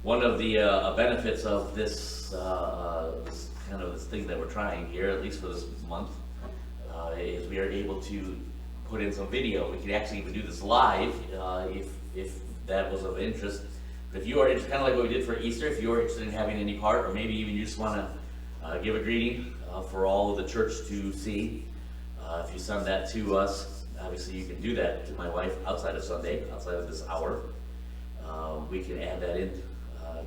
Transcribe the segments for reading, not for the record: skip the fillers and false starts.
one of the benefits of this kind of this thing that we're trying here, at least for this month, is we are able to put in some video. We could actually even do this live if that was of interest. But if you are interested, kind of like what we did for Easter, if you are interested in having any part, or maybe even you just want to give a greeting for all of the church to see, if you send that to us, obviously you can do that to my wife outside of Sunday, outside of this hour. We can add that in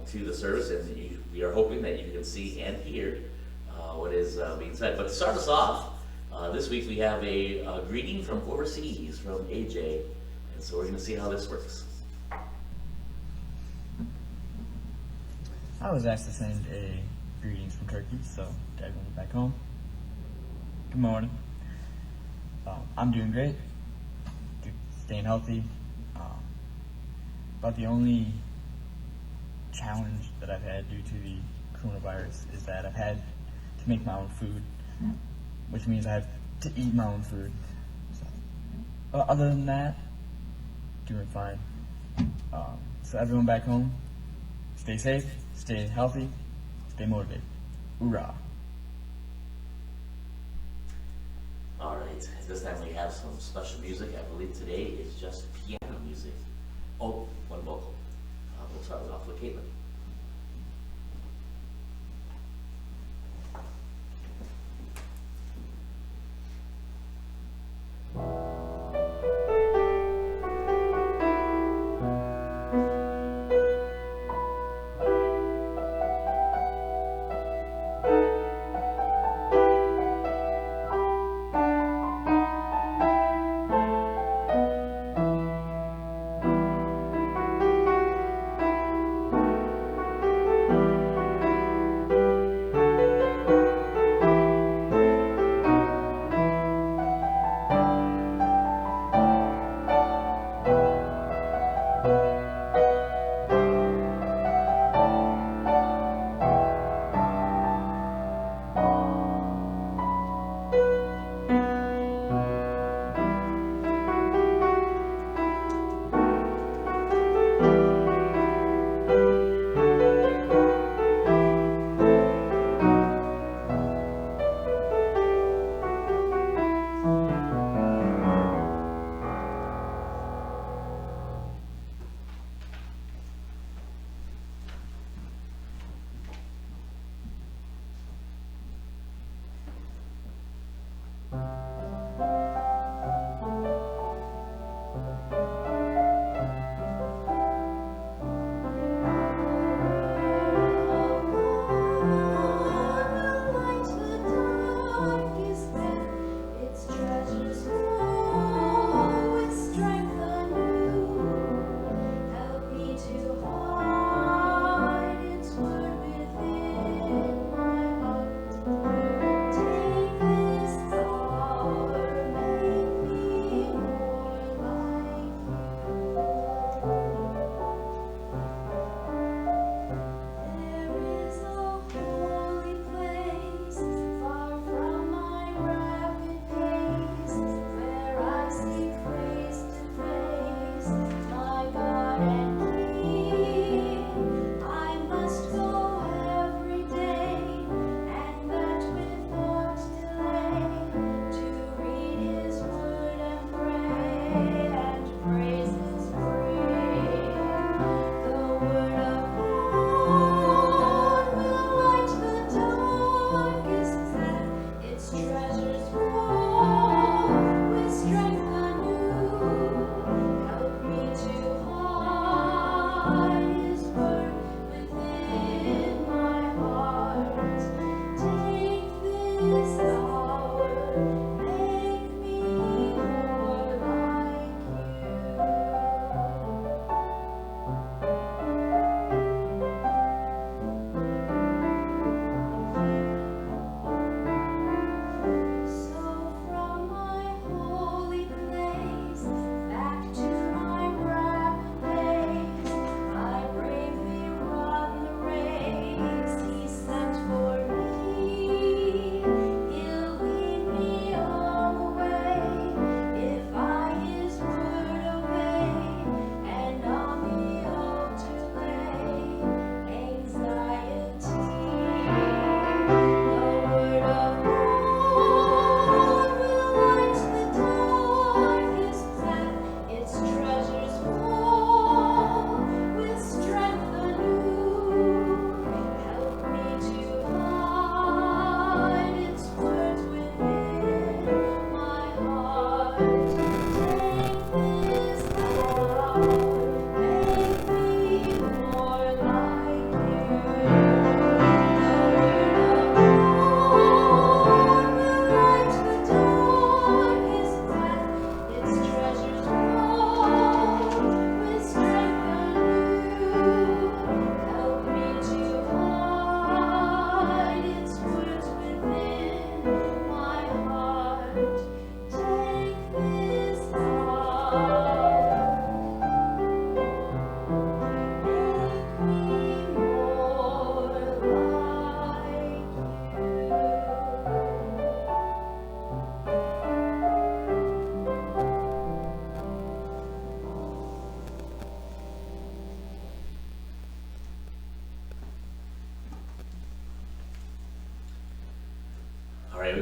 to the service, and we are hoping that you can see and hear what is being said. But to start us off, this week we have a greeting from overseas from AJ, and so we're going to see how this works. I was asked to send a greetings from Turkey, so to everyone back home. Good morning. I'm doing great, staying healthy. But the only challenge that I've had due to the coronavirus is that I've had to make my own food, which means I have to eat my own food. So, other than that, doing fine. So everyone back home, stay safe, stay healthy, stay motivated. Hoorah! All right, at this time we have some special music. I believe today is just piano music. Oh, one vocal. We'll start off with Caitlin.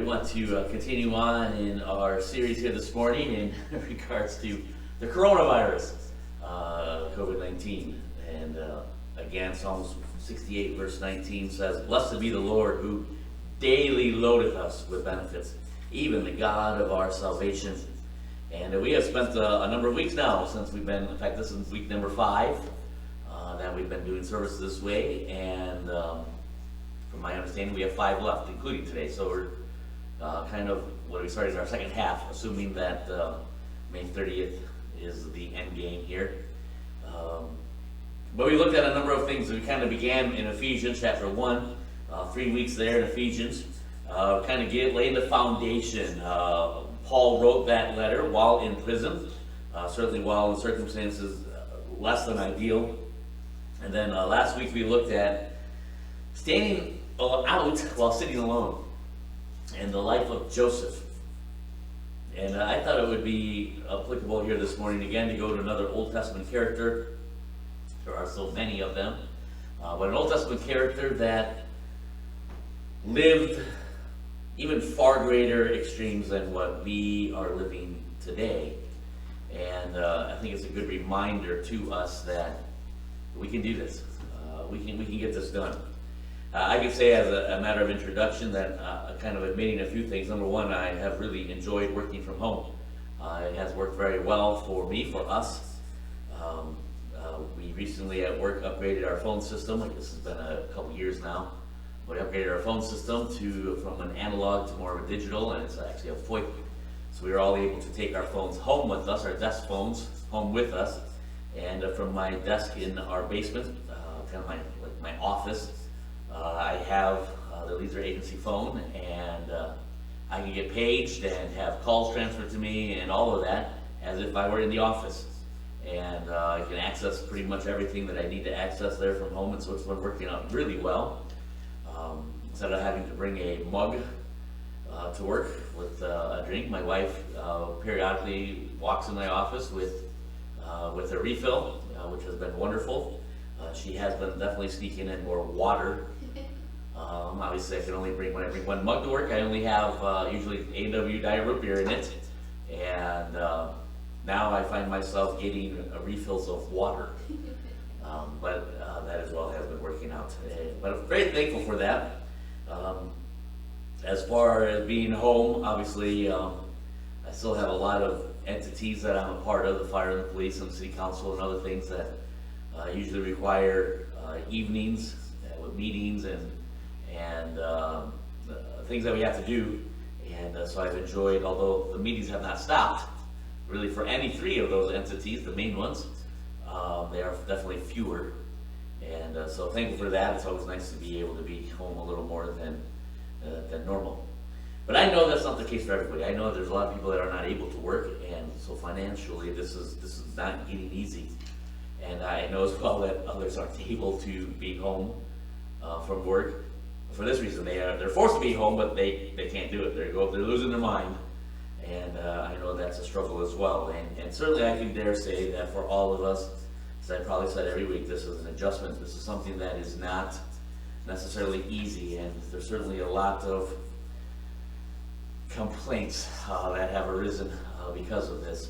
want to continue on in our series here this morning in regards to the coronavirus, COVID-19. And again, Psalms 68 verse 19 says, "Blessed be the Lord who daily loadeth us with benefits, even the God of our salvation." And we have spent a number of weeks now since we've been, in fact, this is week number 5, that we've been doing service this way. And from my understanding, we have 5 left, including today. So we're kind of, what we started our second half, assuming that May 30th is the end game here. But we looked at a number of things. We kind of began in Ephesians chapter 1, 3 weeks there in Ephesians, kind of laying the foundation. Paul wrote that letter while in prison, certainly while in circumstances less than ideal. And then last week we looked at standing out while sitting alone and the life of Joseph. And I thought it would be applicable here this morning again to go to another Old Testament character. There are so many of them. But an Old Testament character that lived even far greater extremes than what we are living today. And I think it's a good reminder to us that we can do this. We can get this done. I could say as a matter of introduction that kind of admitting a few things. Number one, I have really enjoyed working from home. It has worked very well for me, for us. We recently at work upgraded our phone system. Like this has been a couple years now. We upgraded our phone system from an analog to more of a digital, and it's actually a VoIP. So we were all able to take our phones home with us, our desk phones home with us. And from my desk in our basement, kind of my office, I have the Leisure Agency phone, and I can get paged and have calls transferred to me and all of that as if I were in the office. And I can access pretty much everything that I need to access there from home, and so it's been working out really well. Instead of having to bring a mug to work with a drink, my wife periodically walks in my office with a refill, which has been wonderful. She has been definitely sneaking in more water. Obviously, I can only bring, when I bring 1 mug to work, I only have usually A&W Diet Root Beer in it. And now I find myself getting refills of water. But that as well has been working out. But I'm very thankful for that. As far as being home, obviously, I still have a lot of entities that I'm a part of, the fire and the police and the city council and other things that usually require evenings with meetings and things that we have to do. And so I've enjoyed, although the meetings have not stopped, really for any 3 of those entities, the main ones, they are definitely fewer. And so thankful for that. It's always nice to be able to be home a little more than normal. But I know that's not the case for everybody. I know there's a lot of people that are not able to work, and so financially this is not getting easy. And I know as well that others aren't able to be home from work. For this reason, they're forced to be home, but they can't do it. They're losing their mind. And I know that's a struggle as well. And certainly I can dare say that for all of us, as I probably said every week, this is an adjustment. This is something that is not necessarily easy, and there's certainly a lot of complaints that have arisen because of this.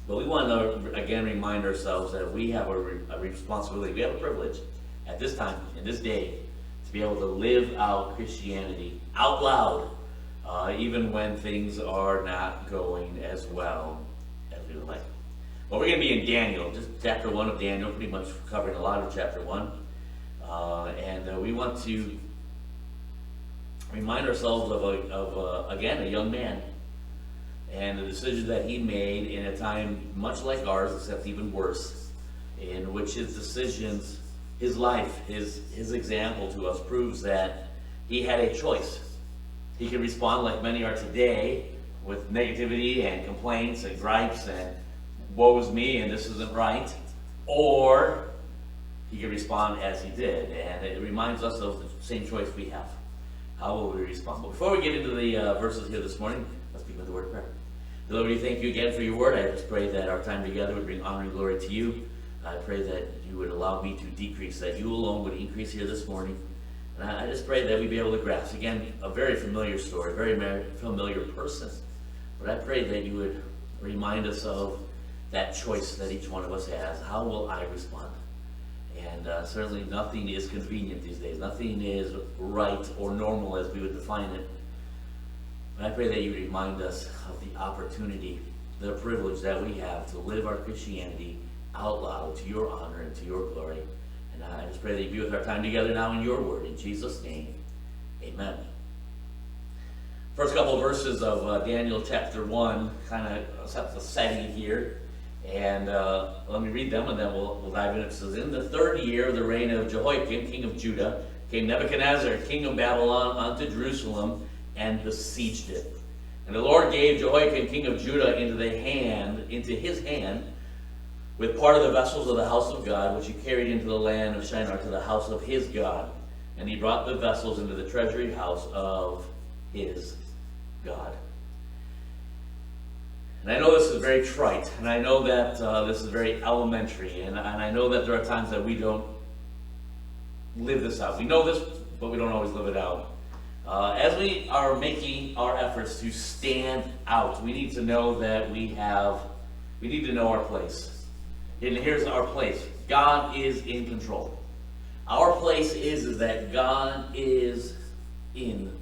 But we want to again remind ourselves that we have a responsibility, we have a privilege at this time, in this day, to be able to live out Christianity out loud, even when things are not going as well as we would like. Well, we're going to be in Daniel, just chapter 1 of Daniel, pretty much covering a lot of chapter 1. And we want to remind ourselves of again, a young man and the decision that he made in a time much like ours, except even worse, in which his decisions, his life, his example to us proves that he had a choice. He could respond like many are today with negativity and complaints and gripes and woe is me and this isn't right, or he could respond as he did. And it reminds us of the same choice we have. How will we respond? But before we get into the verses here this morning, let's begin with the word of prayer. Lord, we thank you again for your word. I just pray that our time together would bring honor and glory to you. I pray that you would allow me to decrease, that you alone would increase here this morning. And I just pray that we be able to grasp, again, a very familiar story, a very familiar person. But I pray that you would remind us of that choice that each one of us has. How will I respond? And certainly nothing is convenient these days. Nothing is right or normal as we would define it. But I pray that you remind us of the opportunity, the privilege that we have to live our Christianity out loud to your honor and to your glory. And I just pray that you be with our time together now in your word. In Jesus' name, amen. First couple of verses of Daniel chapter 1 kind of set the setting here. And let me read them, and then we'll dive in. It says, in the 3rd year of the reign of Jehoiakim, king of Judah, came Nebuchadnezzar, king of Babylon, unto Jerusalem, and besieged it. And the Lord gave Jehoiakim, king of Judah, into his hand, with part of the vessels of the house of God, which he carried into the land of Shinar to the house of his God. And he brought the vessels into the treasury house of his God. And I know this is very trite, and I know that this is very elementary, and I know that there are times that we don't live this out. We know this, but we don't always live it out. As we are making our efforts to stand out, we need to know that we need to know our place. And here's our place. God is in control. Our place is that God is in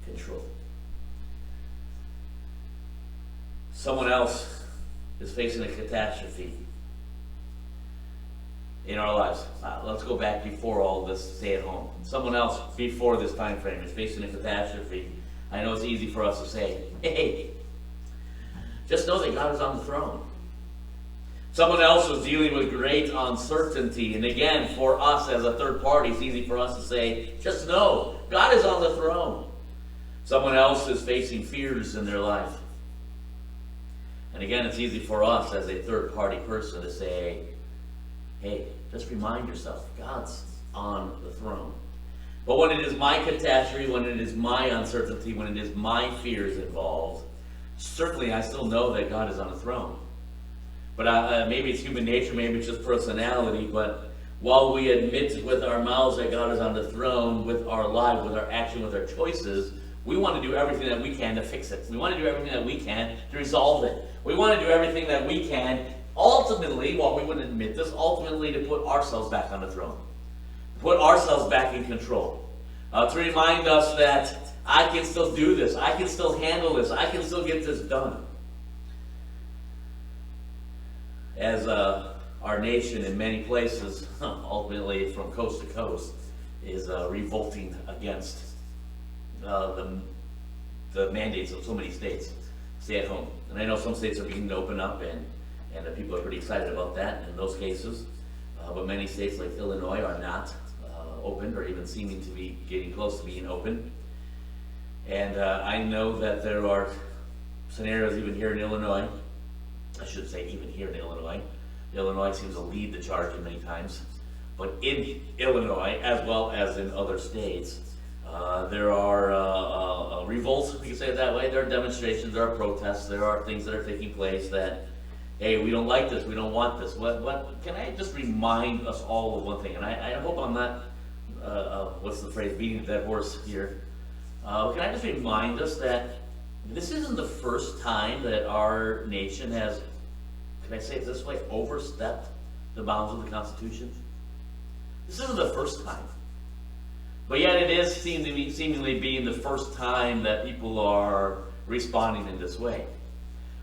control. Someone else is facing a catastrophe in our lives. Let's go back before all this stay at home. Someone else before this time frame is facing a catastrophe. I know it's easy for us to say, hey, just know that God is on the throne. Someone else was dealing with great uncertainty. And again, for us as a third party, it's easy for us to say, just know God is on the throne. Someone else is facing fears in their life. And again, it's easy for us as a third-party person to say, hey, just remind yourself, God's on the throne. But when it is my catastrophe, when it is my uncertainty, when it is my fears involved, certainly I still know that God is on the throne. But maybe it's human nature, maybe it's just personality, but while we admit with our mouths that God is on the throne, with our lives, with our action, with our choices, we want to do everything that we can to fix it. We want to do everything that we can to resolve it. We want to do everything that we can, ultimately, while we wouldn't admit this, ultimately to put ourselves back on the throne. To put ourselves back in control. To remind us that I can still do this. I can still handle this. I can still get this done. As our nation in many places, ultimately from coast to coast, is revolting against the mandates of so many states. Stay at home. And I know some states are beginning to open up, and the people are pretty excited about that in those cases. But many states like Illinois are not opened, or even seeming to be getting close to being open. And I know that there are scenarios even here in Illinois. I should say even here in Illinois. Illinois seems to lead the charge many times. But in Illinois, as well as in other states, there are revolts, we can say it that way. There are demonstrations, there are protests, there are things that are taking place that, hey, we don't like this, we don't want this. What can I just remind us all of one thing? And I hope I'm not, what's the phrase, beating a dead horse here. Can I just remind us that this isn't the first time that our nation has, can I say it this way, overstepped the bounds of the Constitution? This isn't the first time. But yet it is seemingly being the first time that people are responding in this way.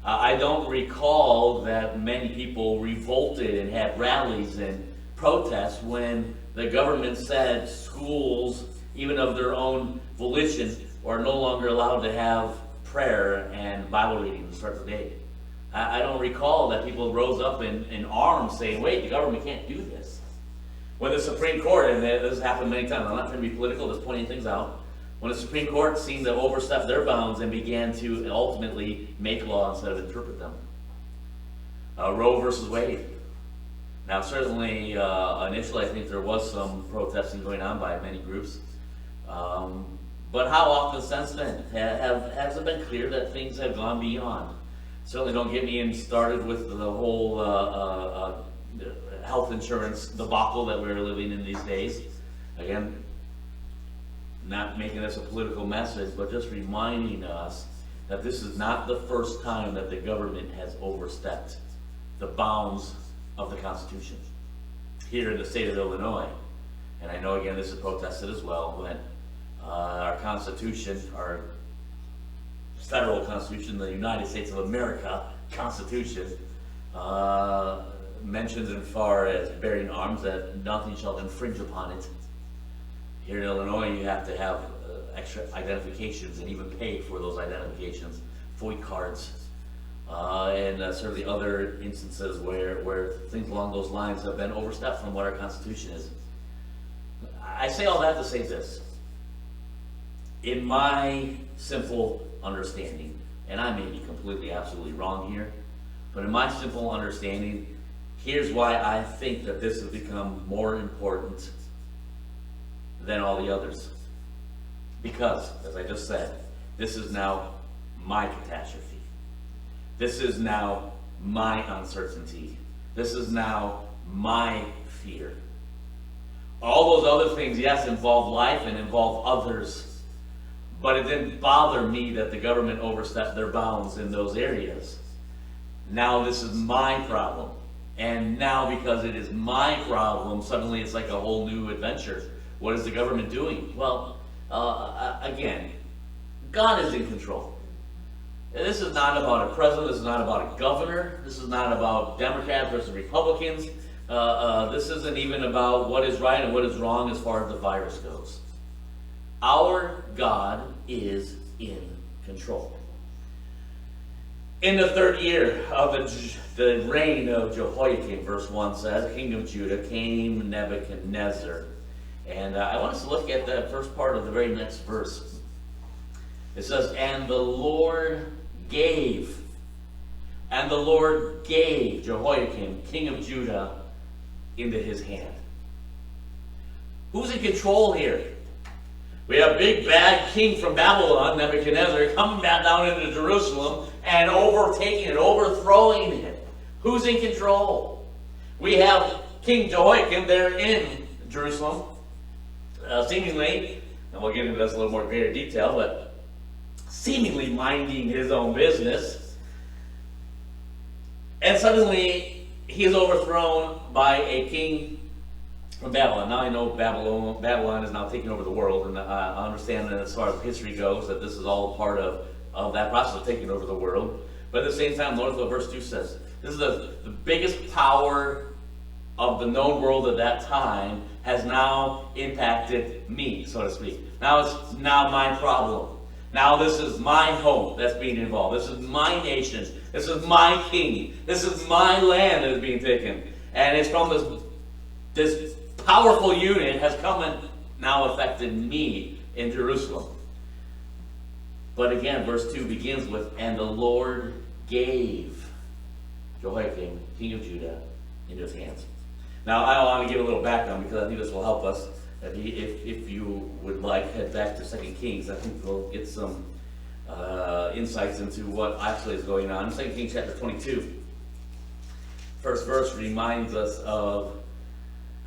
I don't recall that many people revolted and had rallies and protests when the government said schools, even of their own volition, are no longer allowed to have prayer and Bible reading to start the day. I don't recall that people rose up in arms saying, wait, the government can't do this. When the Supreme Court, and this has happened many times, I'm not trying to be political, just pointing things out. When the Supreme Court seemed to overstep their bounds and began to ultimately make law instead of interpret them. Roe versus Wade. Now certainly, initially I think there was some protesting going on by many groups. But how often since then has it been clear that things have gone beyond? Certainly don't get me started with the whole health insurance debacle that we're living in these days. Again, not making this a political message, but just reminding us that this is not the first time that the government has overstepped the bounds of the Constitution here in the state of Illinois. And I know, again, this is protested as well, when our Constitution, our federal Constitution, the United States of America Constitution, mentions as far as bearing arms that nothing shall infringe upon it. Here in Illinois, you have to have extra identifications and even pay for those identifications, FOID cards, and certainly other instances where things along those lines have been overstepped from what our Constitution is. I say all that to say this. In my simple understanding, and I may be completely, absolutely wrong here, but in my simple understanding, here's why I think that this has become more important than all the others. Because, as I just said, this is now my catastrophe. This is now my uncertainty. This is now my fear. All those other things, yes, involve life and involve others, but it didn't bother me that the government overstepped their bounds in those areas. Now this is my problem. And now, because it is my problem, suddenly it's like a whole new adventure. What is the government doing? Well, again, God is in control. This is not about a president. This is not about a governor. This is not about Democrats versus Republicans. This isn't even about what is right and what is wrong as far as the virus goes. Our God is in control. In the 3rd year of the reign of Jehoiakim, verse 1 says, king of Judah, came Nebuchadnezzar. And I want us to look at the first part of the very next verse. It says, and the Lord gave Jehoiakim, king of Judah, into his hand. Who's in control here? We have big bad king from Babylon, Nebuchadnezzar, coming back down into Jerusalem and overtaking it, overthrowing it. Who's in control? We have King Jehoiakim there in Jerusalem, seemingly, and we'll get into this a little more greater detail, but seemingly minding his own business. And suddenly, he is overthrown by a king from Babylon. Now I know Babylon is now taking over the world, and I understand that as far as history goes, that this is all part of that process of taking over the world. But at the same time, notice what verse 2 says. This is the biggest power of the known world at that time has now impacted me, so to speak. Now it's now my problem. Now this is my home that's being involved. This is my nation. This is my king. This is my land that is being taken. And it's from this powerful unit has come and now affected me in Jerusalem. But again, verse 2 begins with, and the Lord gave Jehoiakim, king of Judah, into his hands. Now, I want to give a little background because I think this will help us. If you would like, head back to 2 Kings. I think we'll get some insights into what actually is going on. 2 Kings chapter 22. First verse reminds us of,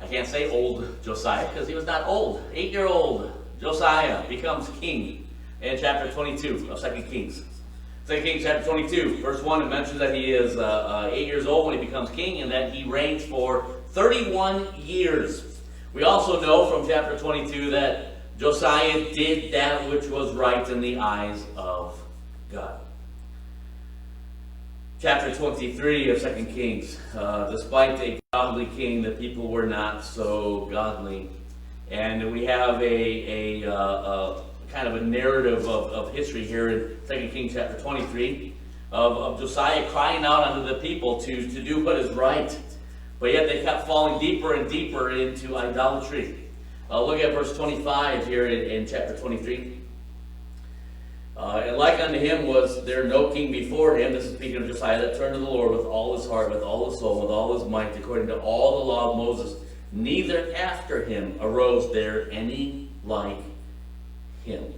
I can't say old Josiah because he was not old. 8-year-old Josiah becomes king in chapter 22 of 2 Kings. 2 Kings chapter 22, verse 1, it mentions that he is 8 years old when he becomes king and that he reigns for 31 years. We also know from chapter 22 that Josiah did that which was right in the eyes of God. Chapter 23 of 2 Kings. Despite a godly king, the people were not so godly. And we have a kind of a narrative of history here in 2 Kings chapter 23 of Josiah crying out unto the people to do what is right. But yet they kept falling deeper and deeper into idolatry. Look at verse 25 here in chapter 23. And like unto him was there no king before him, this is speaking of Josiah, that turned to the Lord with all his heart, with all his soul, with all his might, according to all the law of Moses. Neither after him arose there any like him.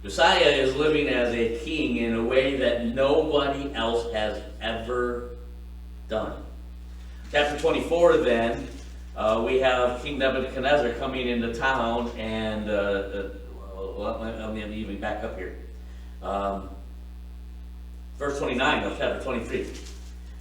Josiah is living as a king in a way that nobody else has ever done. Chapter 24 then we have King Nebuchadnezzar coming into town, and let me even back up here. Verse 29 of chapter 23.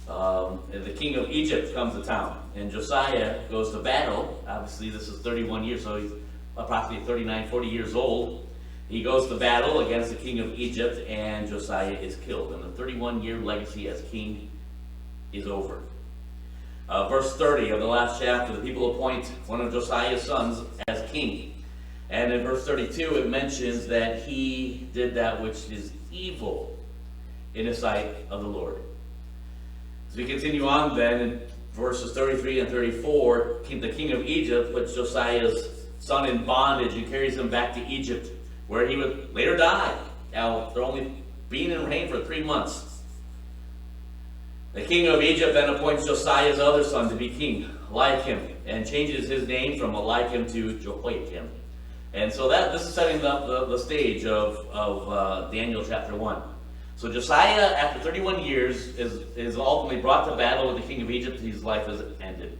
The king of Egypt comes to town, and Josiah goes to battle. Obviously, this is 31 years, so he's approximately 39, 40 years old. He goes to battle against the king of Egypt, and Josiah is killed. And the 31-year legacy as king is over. Verse 30 of the last chapter, the people appoint one of Josiah's sons as king. And in verse 32, it mentions that he did that which is evil in the sight of the Lord. As we continue on then, in verses 33 and 34, the king of Egypt puts Josiah's son in bondage and carries him back to Egypt, where he would later die. Now, they're only being in reign for 3 months. The king of Egypt then appoints Josiah's other son to be king, Eliakim, and changes his name from Eliakim to Jehoiakim. And so this is setting up the stage of Daniel chapter 1. So Josiah, after 31 years, is ultimately brought to battle with the king of Egypt. His life is ended.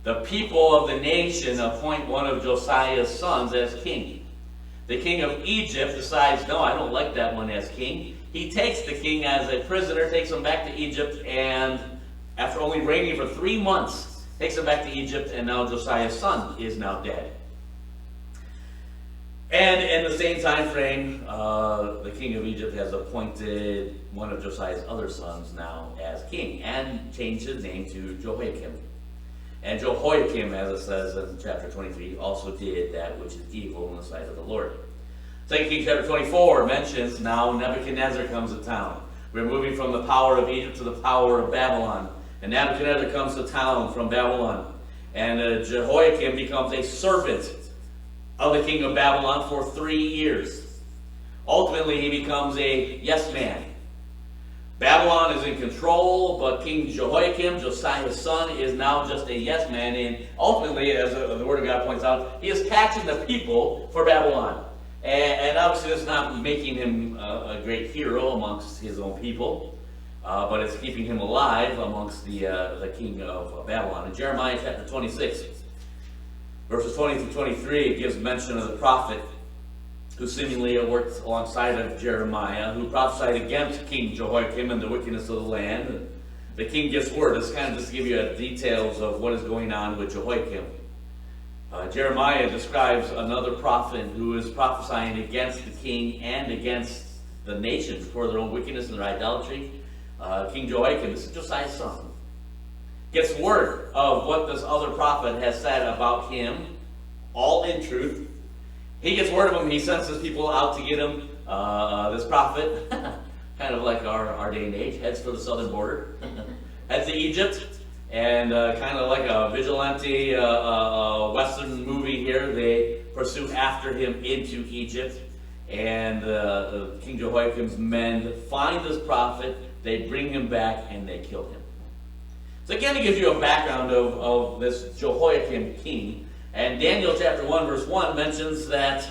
The people of the nation appoint one of Josiah's sons as king. The king of Egypt decides, no, I don't like that one as king. He takes the king as a prisoner, takes him back to Egypt, and after only reigning for 3 months, takes him back to Egypt, and now Josiah's son is now dead. And in the same time frame, the king of Egypt has appointed one of Josiah's other sons now as king, and changed his name to Jehoiakim. And Jehoiakim, as it says in chapter 23, also did that which is evil in the sight of the Lord. 2 Kings chapter 24 mentions now Nebuchadnezzar comes to town. We're moving from the power of Egypt to the power of Babylon. And Nebuchadnezzar comes to town from Babylon. And Jehoiakim becomes a servant of the king of Babylon for 3 years. Ultimately, he becomes a yes man. Babylon is in control, but King Jehoiakim, Josiah's son, is now just a yes man. And ultimately, as the Word of God points out, he is taxing the people for Babylon. And obviously, that's not making him a great hero amongst his own people, but it's keeping him alive amongst the king of Babylon. In Jeremiah chapter 26, verses 20 through 23, it gives mention of the prophet who seemingly worked alongside of Jeremiah, who prophesied against King Jehoiakim and the wickedness of the land. The king gives word. This is kind of just to give you details of what is going on with Jehoiakim. Jeremiah describes another prophet who is prophesying against the king and against the nation for their own wickedness and their idolatry. King Jehoiakim, this is Josiah's son, gets word of what this other prophet has said about him, all in truth. He gets word of him, he sends his people out to get him. This prophet, kind of like our day and age, heads for the southern border, heads to Egypt, and kind of like a vigilante Western movie here, they pursue after him into Egypt. And King Jehoiakim's men find this prophet, they bring him back, and they kill him. So again, it gives you a background of this Jehoiakim king. And Daniel chapter 1 verse 1 mentions that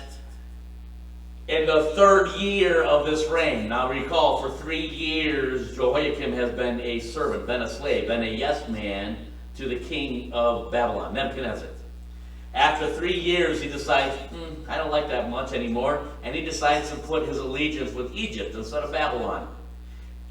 in the 3rd year of this reign, now recall, for 3 years Jehoiakim has been a servant, been a slave, been a yes man to the king of Babylon, Nebuchadnezzar. After 3 years, he decides, I don't like that much anymore, and he decides to put his allegiance with Egypt instead of Babylon.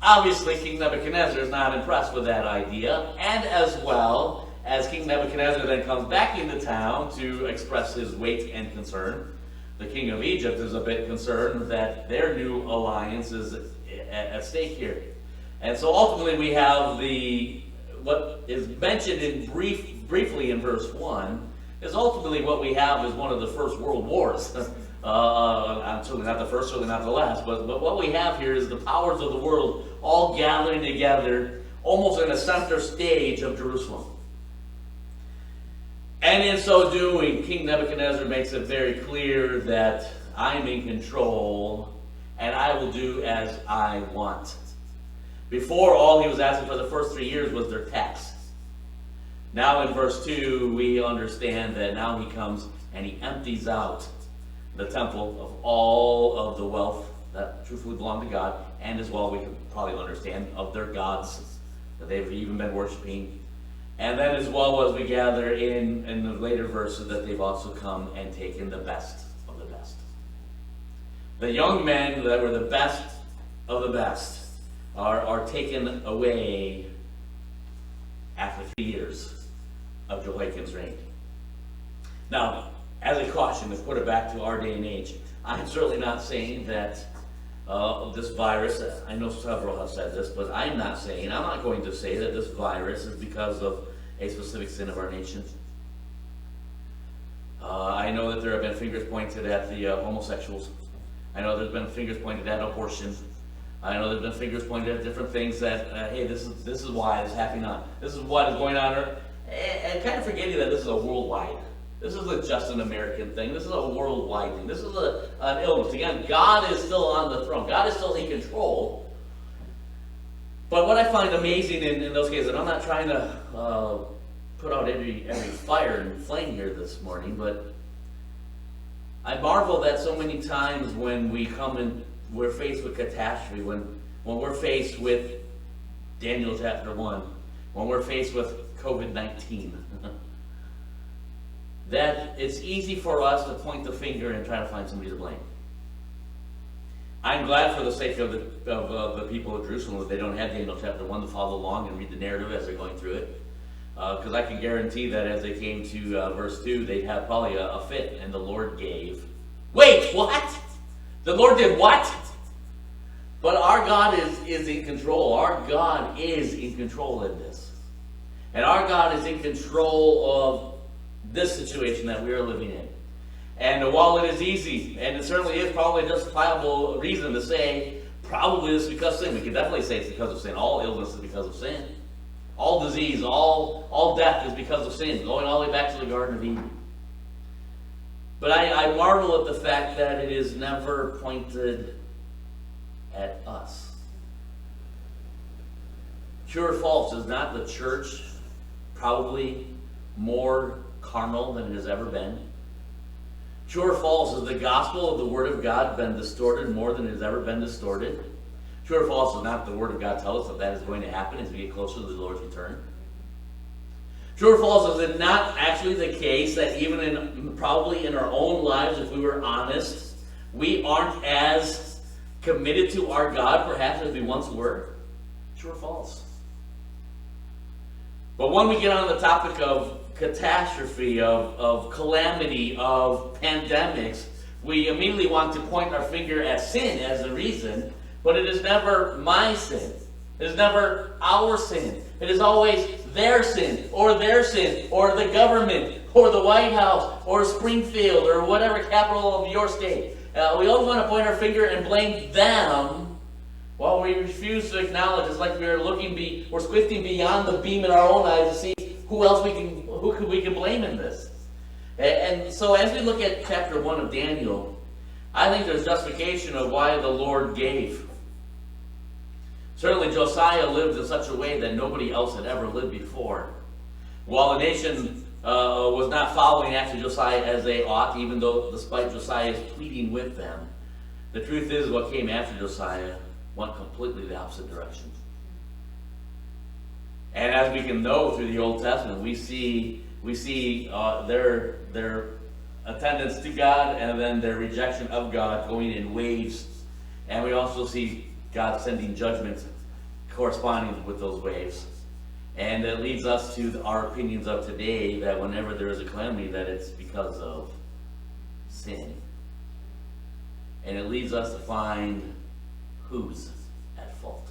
Obviously, King Nebuchadnezzar is not impressed with that idea, and as well as King Nebuchadnezzar then comes back into town to express his weight and concern, the king of Egypt is a bit concerned that their new alliance is at stake here. And so ultimately we have what is mentioned in briefly in verse 1 is ultimately what we have is one of the first world wars. Certainly not the first, certainly not the last, but what we have here is the powers of the world all gathering together almost in a center stage of Jerusalem. And in so doing, King Nebuchadnezzar makes it very clear that I'm in control and I will do as I want. Before, all he was asking for the first 3 years was their tax. Now in verse 2, we understand that now he comes and he empties out the temple of all of the wealth that truthfully belonged to God, and as well we can probably understand of their gods that they've even been worshiping. And then as well as we gather in the later verses that they've also come and taken the best of the best. The young men that were the best of the best are taken away after 3 years of Jehoiakim's reign. Now, as a caution, to put it back to our day and age, I'm certainly not saying that this virus, I know several have said this, but I'm not going to say that this virus is because of a specific sin of our nation. I know that there have been fingers pointed at the homosexuals. I know there's been fingers pointed at abortion. I know there's been fingers pointed at different things that, hey, this is why this is happening on. This is what is going on. And kind of forgetting that this is a worldwide. This isn't just an American thing. This is a worldwide thing. This is an illness. Again, God is still on the throne. God is still in control. But what I find amazing in those cases, and I'm not trying to put out every fire and flame here this morning, but I marvel that so many times when we come and we're faced with catastrophe, when we're faced with Daniel chapter 1, when we're faced with COVID-19, that it's easy for us to point the finger and try to find somebody to blame. I'm glad for the sake of the people of Jerusalem that they don't have Daniel chapter 1 to follow along and read the narrative as they're going through it. Because I can guarantee that as they came to verse 2, they'd have probably a fit, and the Lord gave. Wait, what? The Lord did what? But our God is in control. Our God is in control in this. And our God is in control of this situation that we are living in. And while it is easy, and it certainly is probably a justifiable reason to say, probably this is because of sin. We can definitely say it's because of sin. All illness is because of sin. All disease, all death is because of sin, going all the way back to the Garden of Eden. But I marvel at the fact that it is never pointed at us. True or false, is not the church probably more carnal than it has ever been? True or false, has the gospel of the Word of God been distorted more than it has ever been distorted? True or false, does not the Word of God tell us that is going to happen as we get closer to the Lord's return? True or false, is it not actually the case that even probably in our own lives, if we were honest, we aren't as committed to our God perhaps as we once were? True or false? But when we get on the topic of catastrophe, of calamity, of pandemics, we immediately want to point our finger at sin as the reason, but it is never my sin. It is never our sin. It is always their sin, or the government, or the White House, or Springfield, or whatever capital of your state. We always want to point our finger and blame them, while we refuse to acknowledge. It's like we're squinting beyond the beam in our own eyes to see who we can blame in this. And so as we look at chapter 1 of Daniel, I think there's justification of why the Lord gave. Certainly Josiah lived in such a way that nobody else had ever lived before. While the nation was not following after Josiah as they ought, even though despite Josiah's pleading with them, the truth is what came after Josiah went completely the opposite direction. And as we can know through the Old Testament, we see their attendance to God and then their rejection of God going in waves. And we also see God sending judgment corresponding with those waves. And it leads us to our opinions of today that whenever there is a calamity, that it's because of sin. And it leads us to find who's at fault.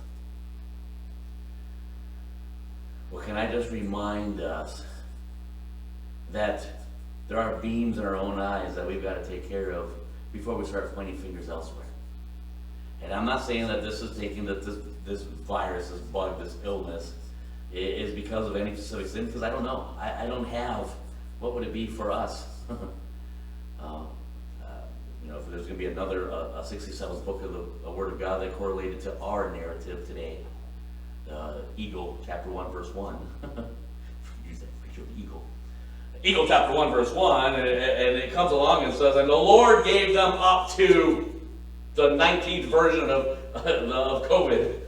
Well, can I just remind us that there are beams in our own eyes that we've got to take care of before we start pointing fingers elsewhere. And I'm not saying that this is taking that this virus, this bug, this illness is because of any specific sin, because I don't know. I don't have, what would it be for us? If there's going to be another 67th book of the Word of God that correlated to our narrative today, Eagle, chapter 1, verse 1. Use that picture of eagle. Eagle, chapter 1, verse 1, and it comes along and says, and the Lord gave them up to the 19th version of COVID.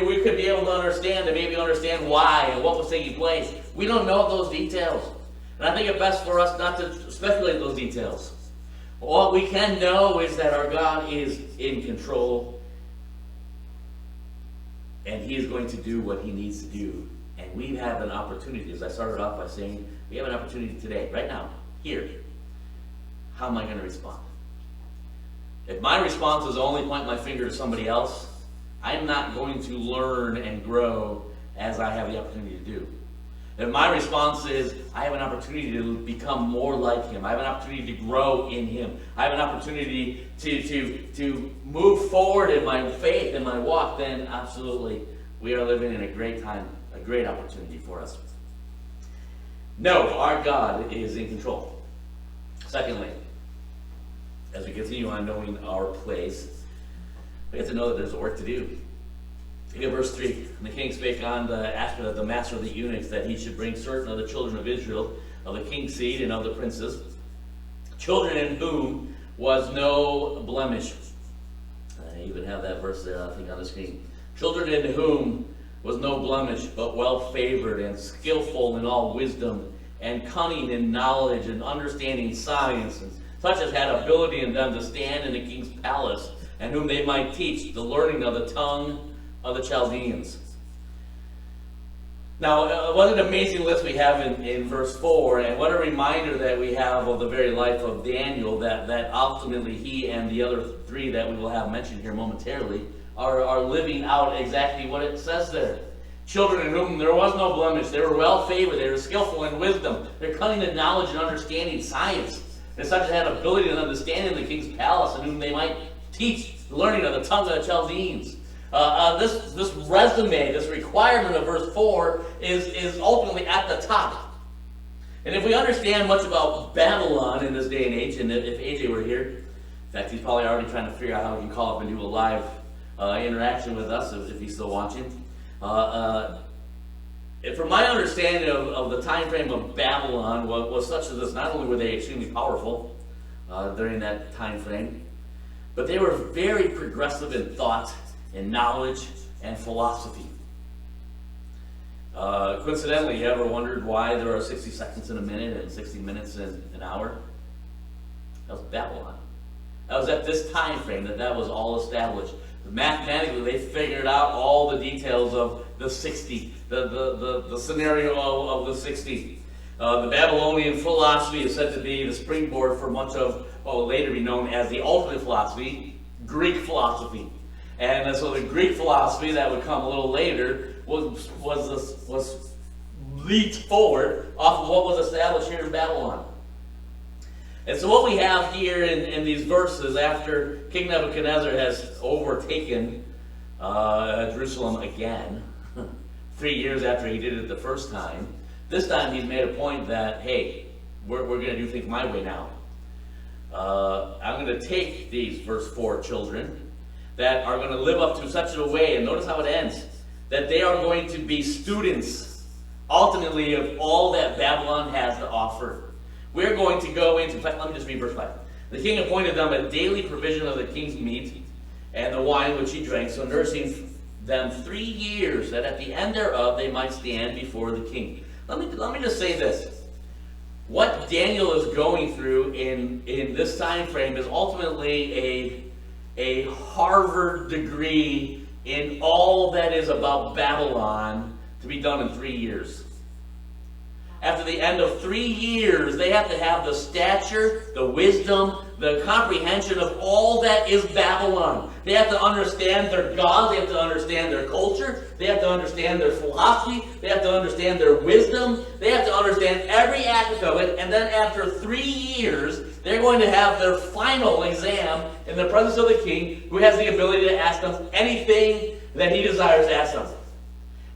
we could be able to understand and maybe understand why and what was taking place. We don't know those details. And I think it's best for us not to speculate those details. What we can know is that our God is in control, and He is going to do what He needs to do. And we have an opportunity, as I started off by saying, we have an opportunity today, right now, here. How am I going to respond? If my response is only point my finger to somebody else, I'm not going to learn and grow as I have the opportunity to do. If my response is, I have an opportunity to become more like Him, I have an opportunity to grow in Him, I have an opportunity to move forward in my faith, in my walk, then absolutely, we are living in a great time, a great opportunity for us. No, our God is in control. Secondly, as we continue on knowing our place, we have to know that there's work to do. Look at verse 3. And the king spake on the master of the eunuchs that he should bring certain of the children of Israel, of the king's seed and of the princes, children in whom was no blemish. I even have that verse there, I think, on the screen. Children in whom was no blemish, but well favored and skillful in all wisdom, and cunning in knowledge and understanding science, and such as had ability in them to stand in the king's palace, and whom they might teach the learning of the tongue of the Chaldeans. Now, what an amazing list we have in verse 4, and what a reminder that we have of the very life of Daniel, that ultimately he and the other three that we will have mentioned here momentarily are living out exactly what it says there. Children in whom there was no blemish, they were well favored, they were skillful in wisdom, they're cunning in knowledge and understanding science, and such as had ability and understanding the king's palace, and whom they might teach the learning of the tongue of the Chaldeans. This resume, this requirement of verse 4 is ultimately at the top. And if we understand much about Babylon in this day and age, and if AJ were here, in fact, he's probably already trying to figure out how he can call up and do a live interaction with us if he's still watching. From my understanding of the time frame of Babylon was such as this, not only were they extremely powerful during that time frame, but they were very progressive in thought and knowledge and philosophy. Coincidentally, you ever wondered why there are 60 seconds in a minute and 60 minutes in an hour? That was Babylon. That was at this time frame that was all established. Mathematically, they figured out all the details of the 60, the scenario of the 60. The Babylonian philosophy is said to be the springboard for much of what will later be known as the ultimate philosophy, Greek philosophy. And so the Greek philosophy that would come a little later was leaped forward off of what was established here in Babylon. And so what we have here in these verses, after King Nebuchadnezzar has overtaken Jerusalem again, 3 years after he did it the first time, this time he's made a point that, hey, we're going to do things my way now. I'm going to take these, verse 4, children, that are going to live up to such a way, and notice how it ends, that they are going to be students, ultimately, of all that Babylon has to offer. We're going to go into, in fact, let me just read verse 5. The king appointed them a daily provision of the king's meat and the wine which he drank, so nursing them 3 years, that at the end thereof they might stand before the king. Let me just say this. What Daniel is going through in this time frame is ultimately a Harvard degree in all that is about Babylon to be done in 3 years. After the end of 3 years, they have to have the stature, the wisdom, the comprehension of all that is Babylon. They have to understand their gods, they have to understand their culture, they have to understand their philosophy, they have to understand their wisdom, they have to understand every aspect of it, and then after 3 years, they're going to have their final exam in the presence of the king, who has the ability to ask them anything that he desires to ask them.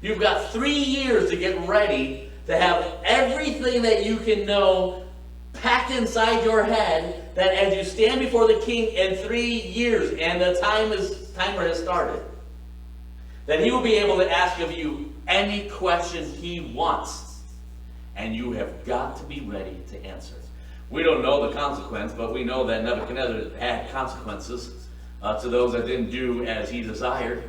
You've got 3 years to get ready to have everything that you can know packed inside your head, that as you stand before the king in 3 years, and the timer has started, that he will be able to ask of you any question he wants, and you have got to be ready to answer. We don't know the consequence, but we know that Nebuchadnezzar had consequences to those that didn't do as he desired.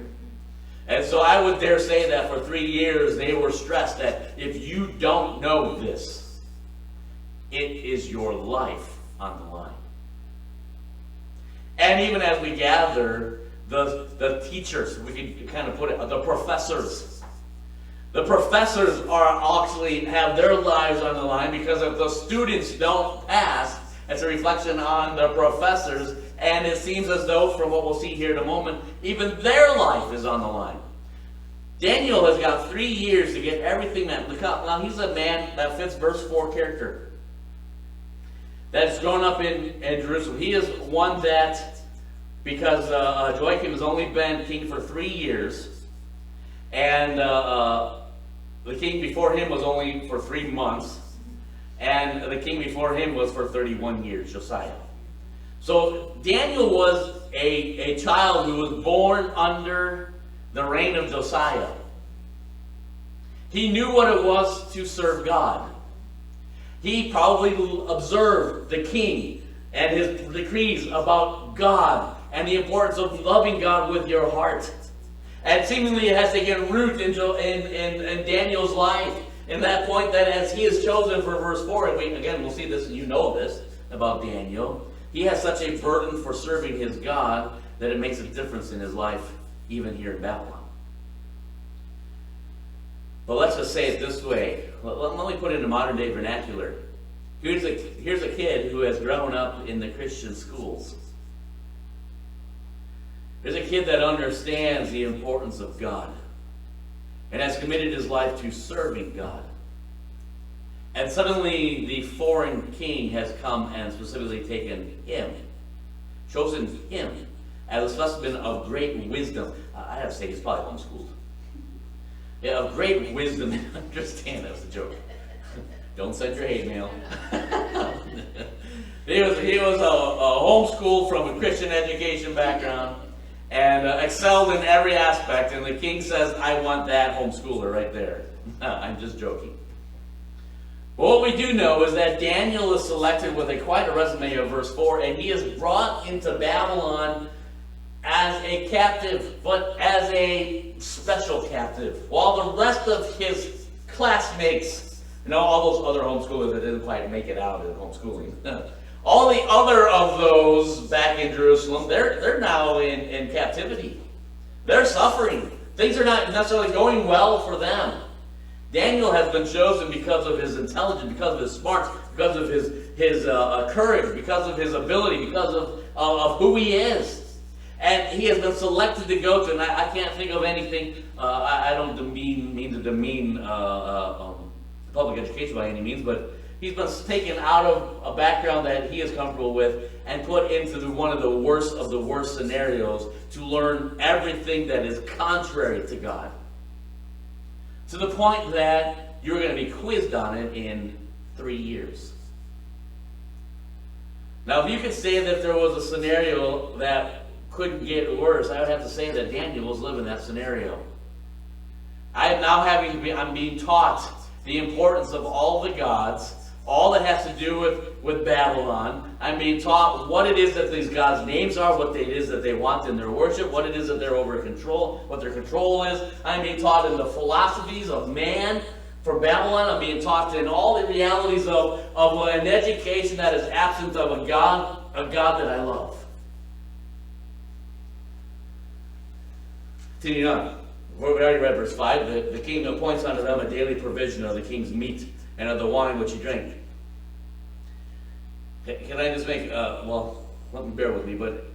And so I would dare say that for 3 years they were stressed that if you don't know this, it is your life on the line. And even as we gather, the teachers, we can kind of put it, the professors are actually have their lives on the line, because if the students don't pass, it's a reflection on the professors, and it seems as though, from what we'll see here in a moment, even their life is on the line. Daniel has got 3 years to get everything that, now he's a man that fits verse 4 character, that's grown up in Jerusalem. He is one that, because Joachim has only been king for 3 years, and the king before him was only for 3 months, and the king before him was for 31 years, Josiah. So Daniel was a child who was born under the reign of Josiah. He knew what it was to serve God. He probably observed the king and his decrees about God and the importance of loving God with your heart. And seemingly it has taken root in Daniel's life, in that point that as he is chosen for verse 4, and we'll see this, and you know this about Daniel, he has such a burden for serving his God that it makes a difference in his life, even here in Babylon. But let's just say it this way. Let me put it into modern day vernacular. Here's a kid who has grown up in the Christian schools. Here's a kid that understands the importance of God and has committed his life to serving God. And suddenly the foreign king has come and specifically taken him, chosen him as a specimen of great wisdom. I have to say he's probably homeschooled. Yeah, of great wisdom and understand. That was a joke. Don't send your hate mail. He was a homeschooled from a Christian education background and excelled in every aspect. And the king says, I want that homeschooler right there. I'm just joking. But what we do know is that Daniel is selected with quite a resume of verse 4, and he is brought into Babylon as a captive, but as a special captive, while the rest of his classmates, all those other homeschoolers that didn't quite make it out in homeschooling, all the other of those back in Jerusalem, they're now in captivity. They're suffering. Things are not necessarily going well for them. Daniel has been chosen because of his intelligence, because of his smarts, because of his courage, because of his ability, because of who he is. And he has been selected to go to, and I can't think of anything, I don't mean to demean public education by any means, but he's been taken out of a background that he is comfortable with and put into one of the worst scenarios to learn everything that is contrary to God. To the point that you're going to be quizzed on it in 3 years. Now, if you could say that there was a scenario that couldn't get worse, I would have to say that Daniel was living that scenario. I'm being taught the importance of all the gods, all that has to do with Babylon. I'm being taught what it is that these gods' names are, what it is that they want in their worship, what it is that they're over control, what their control is. I'm being taught in the philosophies of man from Babylon. I'm being taught in all the realities of an education that is absent of a God that I love. Continuing on, we already read verse 5. The king appoints unto them a daily provision of the king's meat and of the wine which he drank. Can I just make, let me bear with me, but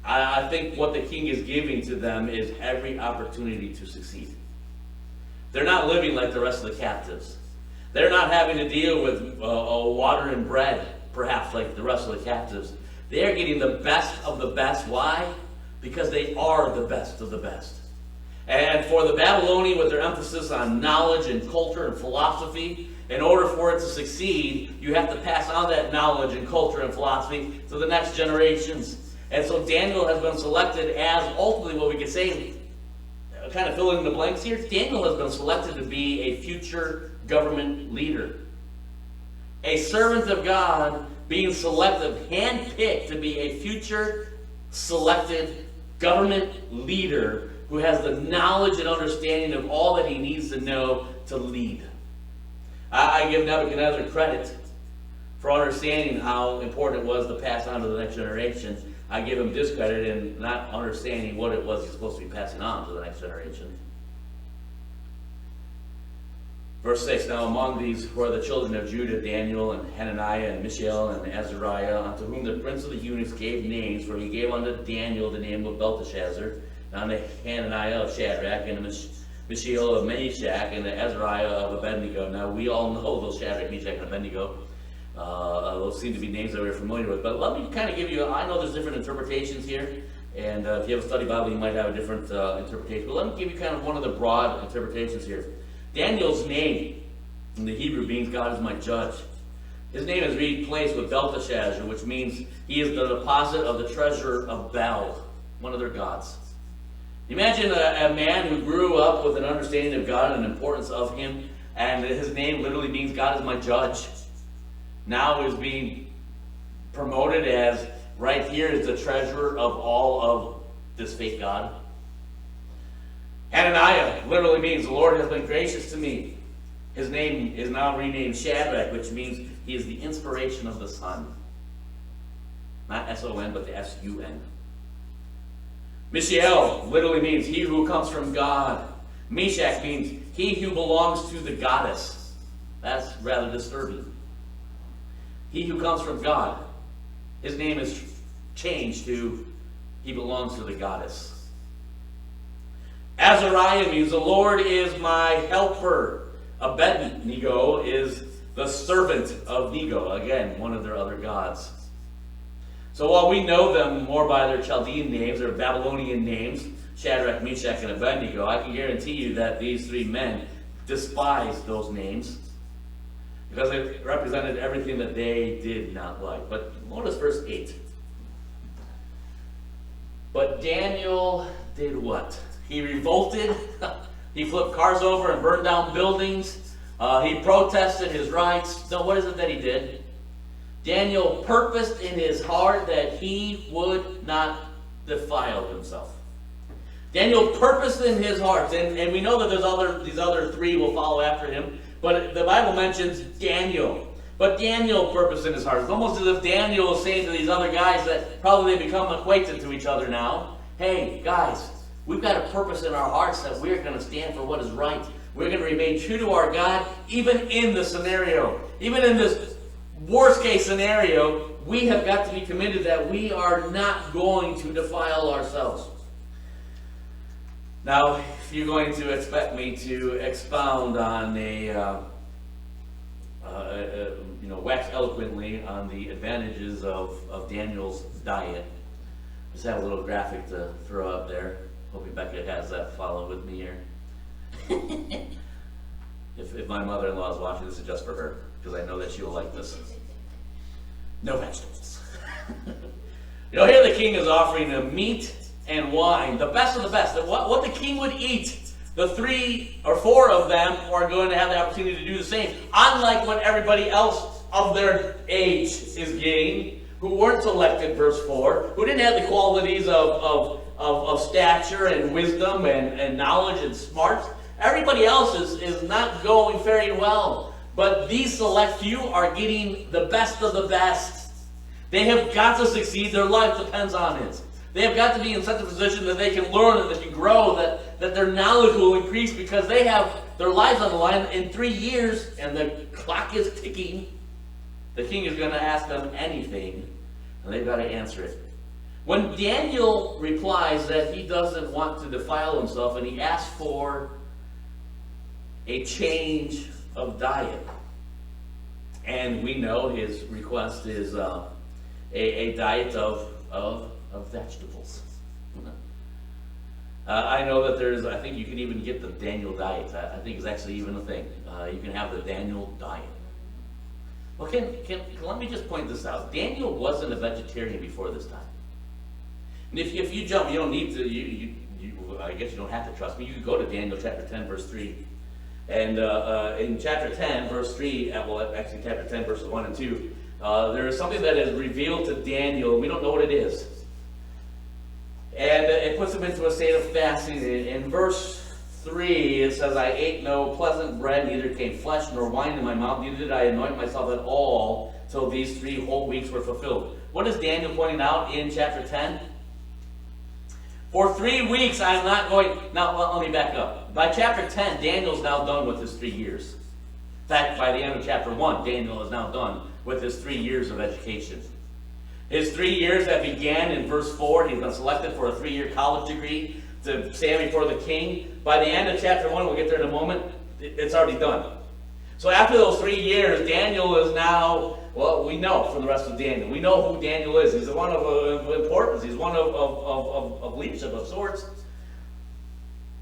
I think what the king is giving to them is every opportunity to succeed. They're not living like the rest of the captives. They're not having to deal with water and bread, perhaps like the rest of the captives. They are getting the best of the best. Why? Because they are the best of the best. And for the Babylonian, with their emphasis on knowledge and culture and philosophy, in order for it to succeed, you have to pass on that knowledge and culture and philosophy to the next generations. And so Daniel has been selected as ultimately what we could say, kind of filling in the blanks here, Daniel has been selected to be a future government leader. A servant of God being selected, handpicked to be a future selected government leader who has the knowledge and understanding of all that he needs to know to lead. I give Nebuchadnezzar credit for understanding how important it was to pass on to the next generation. I give him discredit in not understanding what it was he's supposed to be passing on to the next generation. Verse 6, now among these were the children of Judah, Daniel, and Hananiah, and Mishael, and Azariah, unto whom the prince of the eunuchs gave names, for he gave unto Daniel the name of Belteshazzar, and unto Hananiah of Shadrach, and Mishael of Meshach, and Azariah of Abednego. Now we all know those Shadrach, Meshach, and Abednego. Those seem to be names that we're familiar with. But let me kind of give you, I know there's different interpretations here, and if you have a study Bible, you might have a different interpretation. But let me give you kind of one of the broad interpretations here. Daniel's name in the Hebrew means God is my judge. His name is replaced with Belteshazzar, which means he is the deposit of the treasure of Bel, one of their gods. Imagine a man who grew up with an understanding of God and the importance of him, and his name literally means God is my judge. Now is being promoted as, right here is the treasurer of all of this fake God. Hananiah literally means the Lord has been gracious to me. His name is now renamed Shadrach, which means he is the inspiration of the sun. Not S-O-N, but the S-U-N. Mishael literally means he who comes from God. Meshach means he who belongs to the goddess. That's rather disturbing. He who comes from God. His name is changed to he belongs to the goddess. Azariah means the Lord is my helper. Abednego is the servant of Nego. Again, one of their other gods. So while we know them more by their Chaldean names, their Babylonian names, Shadrach, Meshach, and Abednego, I can guarantee you that these three men despised those names because it represented everything that they did not like. But notice verse 8. But Daniel did what? He revolted. He flipped cars over and burned down buildings. He protested his rights. No, what is it that he did? Daniel purposed in his heart that he would not defile himself. Daniel purposed in his heart, and we know that these other three will follow after him, but the Bible mentions Daniel. But Daniel purposed in his heart. It's almost as if Daniel is saying to these other guys that probably they become acquainted to each other now, hey, guys, we've got a purpose in our hearts that we're going to stand for what is right. We're going to remain true to our God, even in this scenario. Even in this worst case scenario, we have got to be committed that we are not going to defile ourselves. Now, if you're going to expect me to expound on wax eloquently on the advantages of Daniel's diet, just have a little graphic to throw up there. Hoping Becca has that follow with me here. If my mother-in-law is watching, this is just for her, because I know that she will like this. No vegetables. Here the king is offering them meat and wine, the best of the best. What the king would eat. The 3 or 4 of them are going to have the opportunity to do the same. Unlike what everybody else of their age is getting, who weren't selected, verse 4, who didn't have the qualities of stature and wisdom and knowledge and smarts. Everybody else is not going faring well. But these select few are getting the best of the best. They have got to succeed. Their life depends on it. They have got to be in such a position that they can learn, that they can grow, that their knowledge will increase because they have their lives on the line. In 3 years, and the clock is ticking, the king is going to ask them anything, and they've got to answer it. When Daniel replies that he doesn't want to defile himself, and he asks for a change of diet, and we know his request is a diet of vegetables. I know that I think you can even get the Daniel diet. I think it's actually even a thing. You can have the Daniel diet. Well, let me just point this out. Daniel wasn't a vegetarian before this time. And if you jump, you don't need to, I guess you don't have to trust me. You can go to Daniel chapter 10, verse 3. And in chapter 10, verse 3, actually chapter 10, verses 1 and 2, there is something that is revealed to Daniel. We don't know what it is. And it puts him into a state of fasting. In verse 3, it says, I ate no pleasant bread, neither came flesh nor wine in my mouth, neither did I anoint myself at all, till these 3 whole weeks were fulfilled. What is Daniel pointing out in chapter 10? For 3 weeks I am not going... Now, let me back up. By chapter 10, Daniel's now done with his 3 years. In fact, by the end of chapter 1, Daniel is now done with his 3 years of education. His 3 years that began in verse 4, he's been selected for a 3-year college degree to stand before the king. By the end of chapter 1, we'll get there in a moment, it's already done. So after those 3 years, Daniel is now, well, we know from the rest of Daniel. We know who Daniel is. He's one of importance. He's one of leadership of sorts.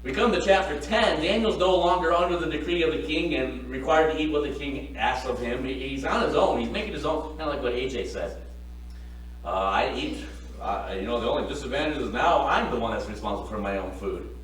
We come to chapter 10. Daniel's no longer under the decree of the king and required to eat what the king asks of him. He's on his own. He's making his own, kind of like what AJ said. I eat, the only disadvantage is now I'm the one that's responsible for my own food.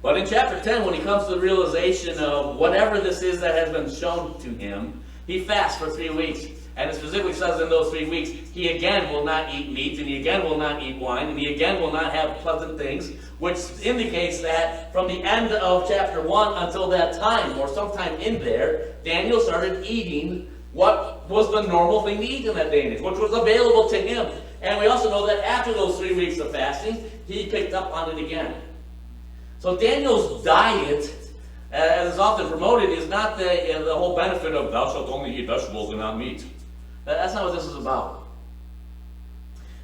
But in chapter 10, when he comes to the realization of whatever this is that has been shown to him, he fasts for 3 weeks. And it specifically says in those 3 weeks, he again will not eat meat, and he again will not eat wine, and he again will not have pleasant things, which indicates that from the end of chapter 1 until that time, or sometime in there, Daniel started eating what was the normal thing to eat in that day and age, which was available to him. And we also know that after those 3 weeks of fasting, he picked up on it again. So Daniel's diet, as is often promoted, is not the whole benefit of thou shalt only eat vegetables and not meat. That's not what this is about.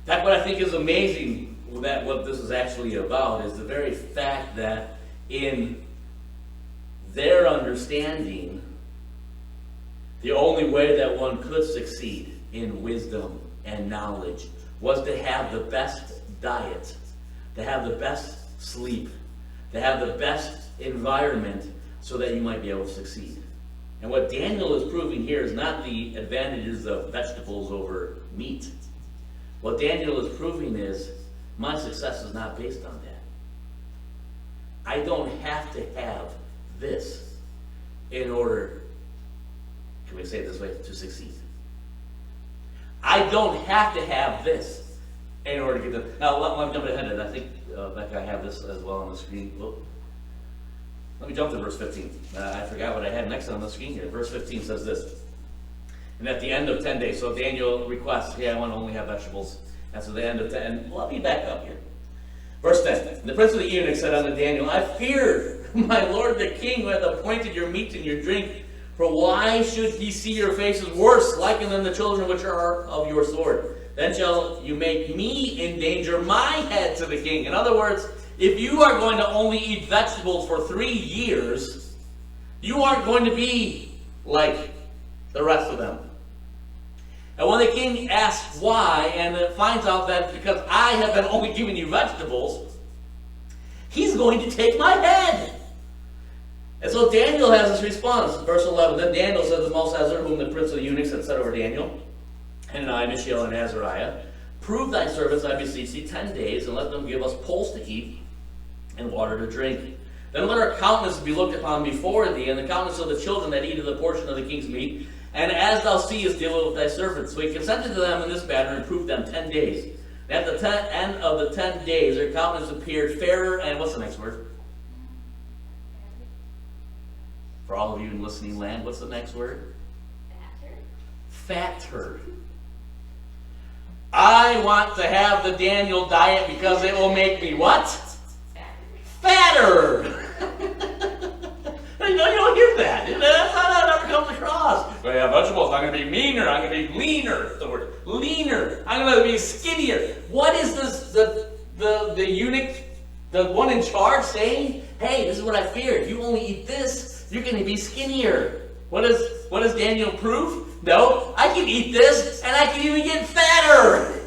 In fact, what I think is amazing, that what this is actually about, is the very fact that in their understanding, the only way that one could succeed in wisdom and knowledge was to have the best diet, to have the best sleep, to have the best environment so that you might be able to succeed. And what Daniel is proving here is not the advantages of vegetables over meat. What Daniel is proving is my success is not based on that. I don't have to have this in order, can we say it this way, to succeed. I don't have to have this in order to get this. Now, let me jump ahead of it. I think, Becca, I have this as well on the screen. Whoop. Let me jump to verse 15. I forgot what I had next on the screen here. Verse 15 says this. And at the end of 10 days, so Daniel requests, I want to only have vegetables. And so the end of 10, let me back up here. Verse 10. The prince of the eunuchs said unto Daniel, I fear my lord the king, who hath appointed your meat and your drink. For why should he see your faces worse, liken than the children which are of your sword? Then shall you make me endanger my head to the king. In other words, if you are going to only eat vegetables for 3 years, you aren't going to be like the rest of them. And when the king asks why, and finds out that because I have been only giving you vegetables, he's going to take my head. And so Daniel has this response. Verse 11, Then Daniel said to Belshazzar, whom the prince of the eunuchs had set over Daniel, Hananiah, Mishael, and Azariah, Prove thy servants, I beseech thee, 10 days, and let them give us pulse to eat and water to drink. Then let our countenance be looked upon before thee, and the countenance of the children that eat of the portion of the king's meat, and as thou seest, deal with thy servants. So he consented to them in this matter, and proved them 10 days. And at the end of the 10 days, their countenance appeared fairer, and what's the next word? For all of you in listening land, what's the next word? Fatter. Fatter. I want to have the Daniel diet because it will make me what? Fatter. You don't hear that. That's not how it ever comes across. If I have vegetables, I'm going to be meaner. I'm going to be leaner. That's the word. Leaner. I'm going to be skinnier. What is this? The eunuch, the one in charge, saying, "Hey, this is what I fear. If you only eat this, you're going to be skinnier." What does Daniel prove? No, I can eat this, and I can even get fatter.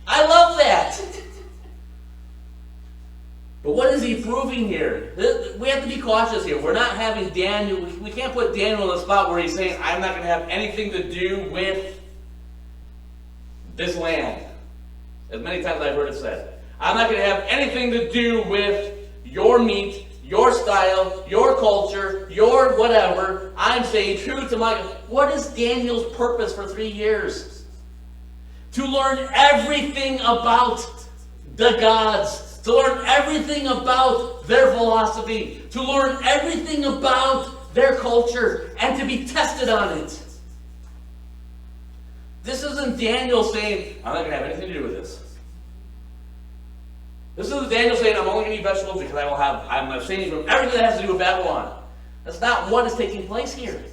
I love that. But what is he proving here? We have to be cautious here. We're not having Daniel, we can't put Daniel in a spot where he's saying, I'm not going to have anything to do with this land. As many times I've heard it said. I'm not going to have anything to do with your meat, your style, your culture, your whatever. I'm saying true to my... What is Daniel's purpose for 3 years? To learn everything about the gods, to learn everything about their philosophy, to learn everything about their culture, and to be tested on it. This isn't Daniel saying, I'm not going to have anything to do with this. This isn't Daniel saying, I'm only going to eat vegetables because I'm abstaining from everything that has to do with Babylon. That's not what is taking place here.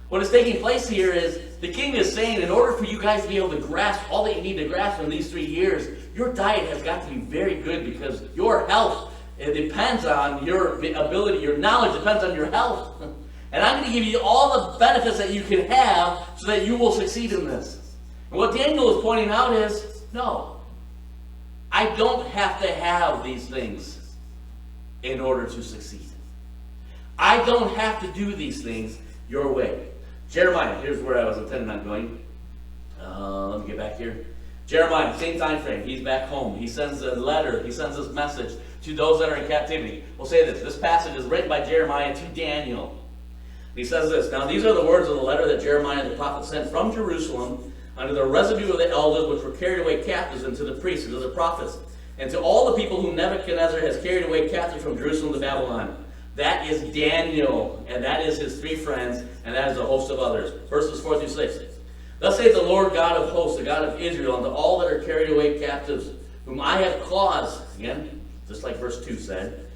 What is taking place here is the king is saying, in order for you guys to be able to grasp all that you need to grasp in these 3 years, your diet has got to be very good, because your health, it depends on your ability, your knowledge depends on your health. And I'm going to give you all the benefits that you can have so that you will succeed in this. And what Daniel is pointing out is, no, I don't have to have these things in order to succeed. I don't have to do these things your way. Jeremiah, here's where I was intending on going. Let me get back here. Jeremiah, same time frame. He's back home. He sends a letter. He sends this message to those that are in captivity. We'll say this. This passage is written by Jeremiah to Daniel. He says this, now these are the words of the letter that Jeremiah the prophet sent from Jerusalem unto the residue of the elders which were carried away captives, and to the priests and to the prophets, and to all the people whom Nebuchadnezzar has carried away captive from Jerusalem to Babylon. That is Daniel, and that is his 3 friends, and that is a host of others. Verses 4 through 6. Thus saith the Lord God of hosts, the God of Israel, unto all that are carried away captives, whom I have caused, again, just like verse 2 said,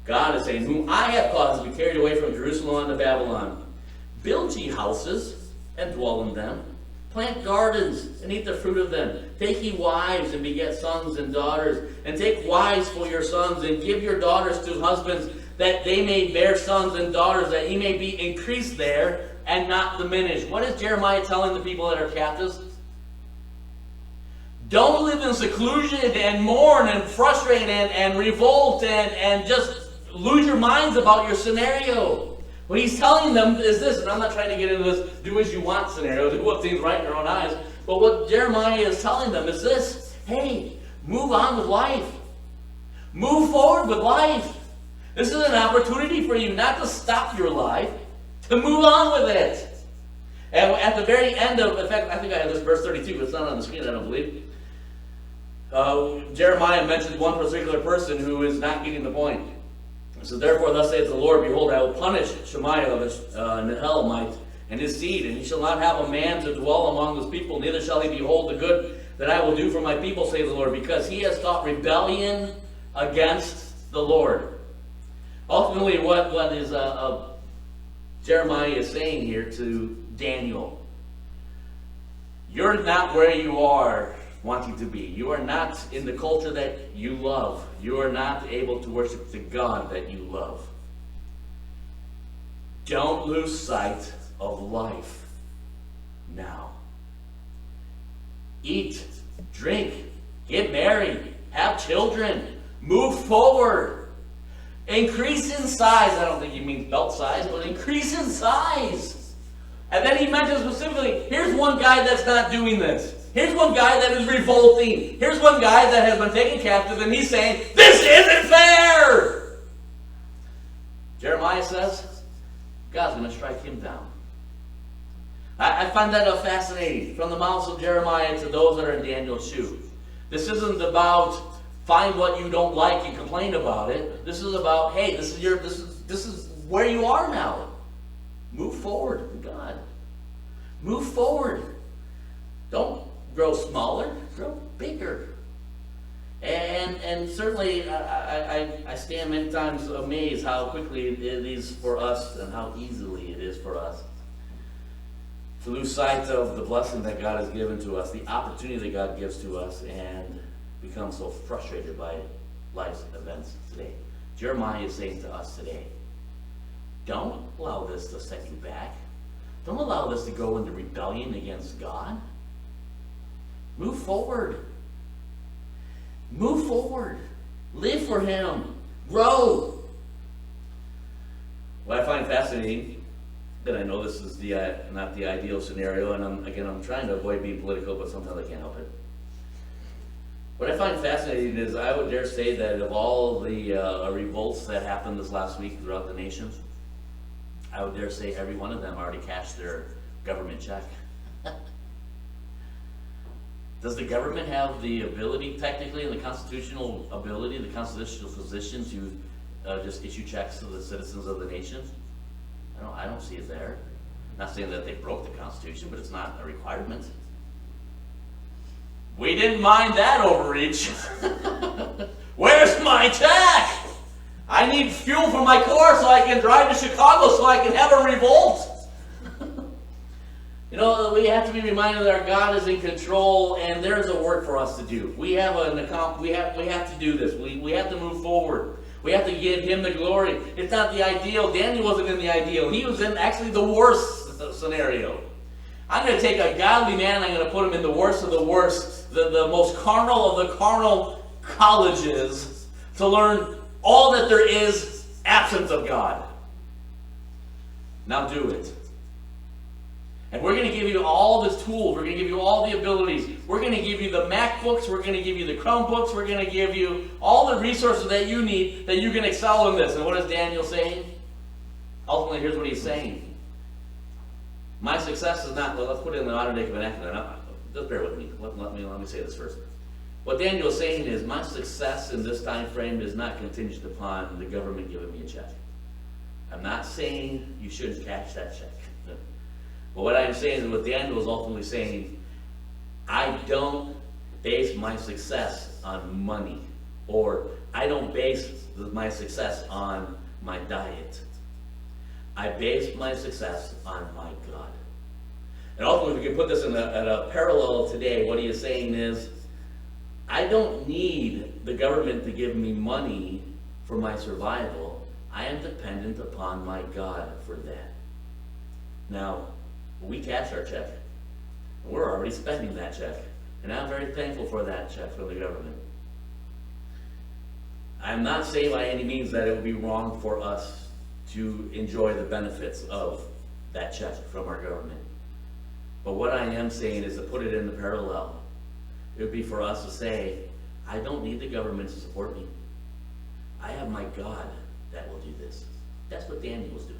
God is saying, whom I have caused to be carried away from Jerusalem unto Babylon. Build ye houses, and dwell in them. Plant gardens, and eat the fruit of them. Take ye wives, and beget sons and daughters. And take wives for your sons, and give your daughters to husbands, that they may bear sons and daughters, that ye may be increased there, and not diminished. What is Jeremiah telling the people that are captives? Don't live in seclusion, and mourn, and frustrate, and revolt, and just lose your minds about your scenario. What he's telling them is this, and I'm not trying to get into this do as you want scenario, do what seems right in your own eyes, but what Jeremiah is telling them is this: hey, move on with life. Move forward with life. This is an opportunity for you not to stop your life, to move on with it. And at the very end of, in fact, I think I have this verse 32, it's not on the screen, I don't believe. Jeremiah mentions one particular person who is not getting the point. So therefore, thus saith the Lord, behold, I will punish Shemaiah of Nehelamite and his seed, and he shall not have a man to dwell among his people, neither shall he behold the good that I will do for my people, saith the Lord, because he has taught rebellion against the Lord. Ultimately, what is Jeremiah is saying here to Daniel, you're not where you are wanting to be. You are not in the culture that you love. You are not able to worship the God that you love. Don't lose sight of life now. Eat, drink, get married, have children, move forward. Increase in size. I don't think he means belt size, but increase in size. And then he mentions specifically, here's one guy that's not doing this. Here's one guy that is revolting. Here's one guy that has been taken captive, and he's saying, this isn't fair! Jeremiah says, God's going to strike him down. I find that fascinating. From the mouths of Jeremiah to those that are in Daniel's shoe. This isn't about find what you don't like and complain about it. This is about, hey, this is where you are now. Move forward with God. Move forward. Don't grow smaller, grow bigger. And certainly I stand many times amazed how quickly it is for us and how easily it is for us to lose sight of the blessing that God has given to us, the opportunity that God gives to us, and become so frustrated by life's events today. Jeremiah is saying to us today, don't allow this to set you back. Don't allow this to go into rebellion against God. Move forward. Move forward. Live for Him. Grow. What I find fascinating, and I know this is not the ideal scenario, and I'm trying to avoid being political, but sometimes I can't help it. What I find fascinating is I would dare say that of all the revolts that happened this last week throughout the nation, I would dare say every one of them already cashed their government check. Does the government have the ability, technically, and the constitutional ability, the constitutional position to just issue checks to the citizens of the nation? I don't see it there. Not saying that they broke the Constitution, but it's not a requirement. We didn't mind that overreach. Where's my check? I need fuel for my car so I can drive to Chicago so I can have a revolt. You know, we have to be reminded that our God is in control, and there's a work for us to do. We have we have to do this. We have to move forward. We have to give Him the glory. It's not the ideal. Daniel wasn't in the ideal. He was in actually the worst scenario. I'm going to take a godly man, I'm going to put him in the worst of the worst, the most carnal of the carnal colleges, to learn all that there is absence of God. Now do it. And we're going to give you all the tools. We're going to give you all the abilities. We're going to give you the MacBooks. We're going to give you the Chromebooks. We're going to give you all the resources that you need that you can excel in this. And what is Daniel saying? Ultimately, here's what he's saying. My success is not, well, let's put it in the modern day vernacular. Just bear with me. Let me say this first. What Daniel is saying is, my success in this time frame is not contingent upon the government giving me a check. I'm not saying you shouldn't cash that check. But what I'm saying is, what Daniel is ultimately saying, I don't base my success on money, or I don't base my success on my diet. I base my success on my God. And ultimately, we can put this in a parallel today. What he is saying is, I don't need the government to give me money for my survival. I am dependent upon my God for that. Now, we cash our check. We're already spending that check. And I'm very thankful for that check from the government. I'm not saying by any means that it would be wrong for us to enjoy the benefits of that check from our government. But what I am saying is, to put it in the parallel, it would be for us to say, I don't need the government to support me. I have my God that will do this. That's what Daniel was doing.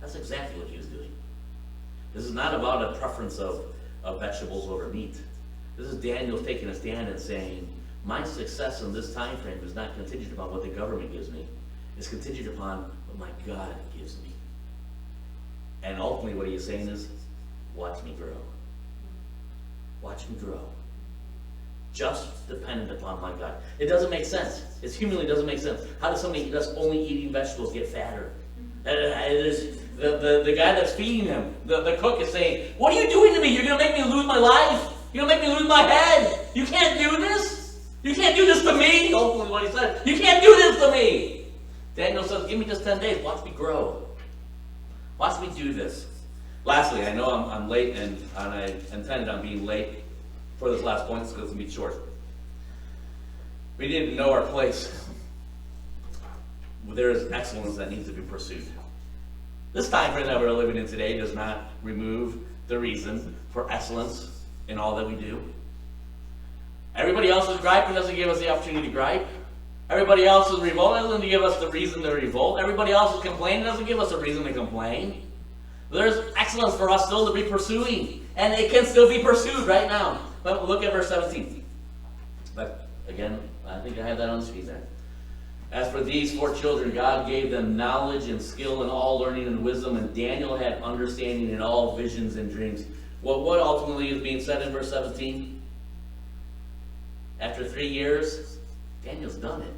That's exactly what he was doing. This is not about a preference of vegetables over meat. This is Daniel taking a stand and saying, my success in this time frame is not contingent upon what the government gives me. It's contingent upon what my God gives me. And ultimately what he is saying is, watch me grow. Watch me grow. Just dependent upon my God. It doesn't make sense. It humanly doesn't make sense. How does somebody that's only eating vegetables get fatter? The guy that's feeding him, the cook is saying, what are you doing to me? You're going to make me lose my life? You're going to make me lose my head? You can't do this? You can't do this to me? Hopefully what he said. You can't do this to me. Daniel says, give me just 10 days. Watch me grow. Watch me do this. Lastly, I know I'm late, and I intended on being late for this last point, so it's going to be short. We need to know our place. There is excellence that needs to be pursued. This time frame that we're living in today does not remove the reason for excellence in all that we do. Everybody else is griping, doesn't give us the opportunity to gripe. Everybody else is revolting, doesn't give us the reason to revolt. Everybody else is complaining, doesn't give us a reason to complain. There's excellence for us still to be pursuing, and it can still be pursued right now. But look at verse 17. But again, I think I have that on the screen there. As for these 4 children, God gave them knowledge and skill in all learning and wisdom, and Daniel had understanding in all visions and dreams. Well, what ultimately is being said in verse 17? After 3 years, Daniel's done it.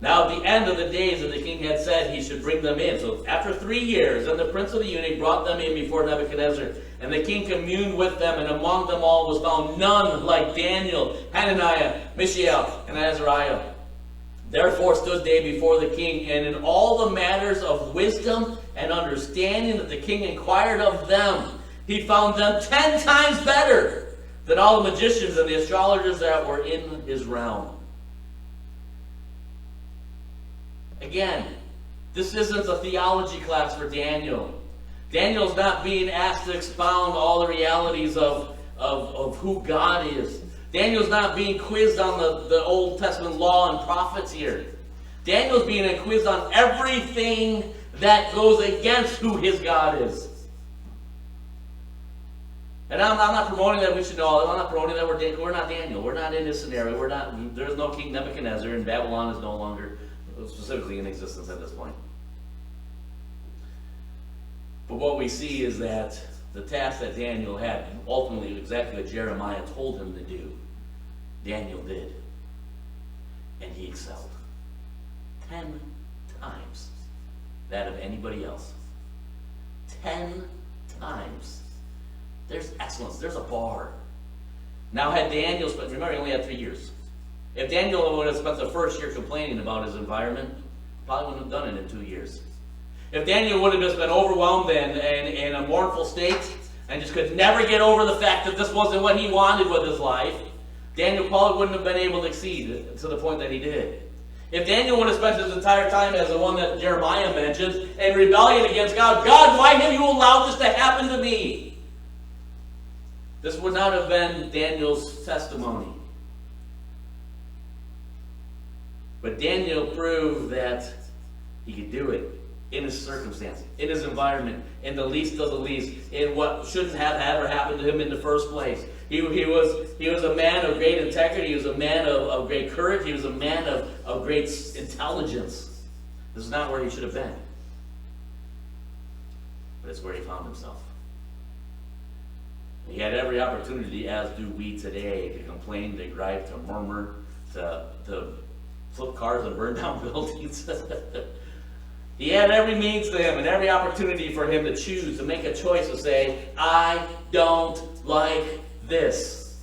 Now at the end of the days that the king had said he should bring them in. So after 3 years, and the prince of the eunuch brought them in before Nebuchadnezzar, and the king communed with them, and among them all was found none like Daniel, Hananiah, Mishael, and Azariah. Therefore stood they before the king, and in all the matters of wisdom and understanding that the king inquired of them, he found them 10 times better than all the magicians and the astrologers that were in his realm. Again, this isn't a theology class for Daniel. Daniel's not being asked to expound all the realities of who God is. Daniel's not being quizzed on the Old Testament law and prophets here. Daniel's being quizzed on everything that goes against who his God is. And I'm not promoting that we should know. I'm not promoting that we're not Daniel. We're not in this scenario. We're not. There's no King Nebuchadnezzar, and Babylon is no longer specifically in existence at this point. But what we see is that the task that Daniel had, ultimately exactly what Jeremiah told him to do, Daniel did. And he excelled. 10 times that of anybody else. 10 times. There's excellence. There's a bar. Now, had Daniel spent, remember, he only had 3 years. If Daniel would have spent the first year complaining about his environment, probably wouldn't have done it in 2 years. If Daniel would have just been overwhelmed and in a mournful state and just could never get over the fact that this wasn't what he wanted with his life, Daniel probably wouldn't have been able to exceed to the point that he did. If Daniel would have spent his entire time as the one that Jeremiah mentions in rebellion against God, God, why have you allowed this to happen to me? This would not have been Daniel's testimony. But Daniel proved that he could do it in his circumstance, in his environment, in the least of the least, in what shouldn't have ever happened to him in the first place. He was a man of great integrity. He was a man of great courage. He was a man of great intelligence. This is not where he should have been. But it's where he found himself. He had every opportunity, as do we today, to complain, to gripe, to murmur, to flip cars and burn down buildings. He had every means to him and every opportunity for him to choose, to make a choice, to say, I don't like this.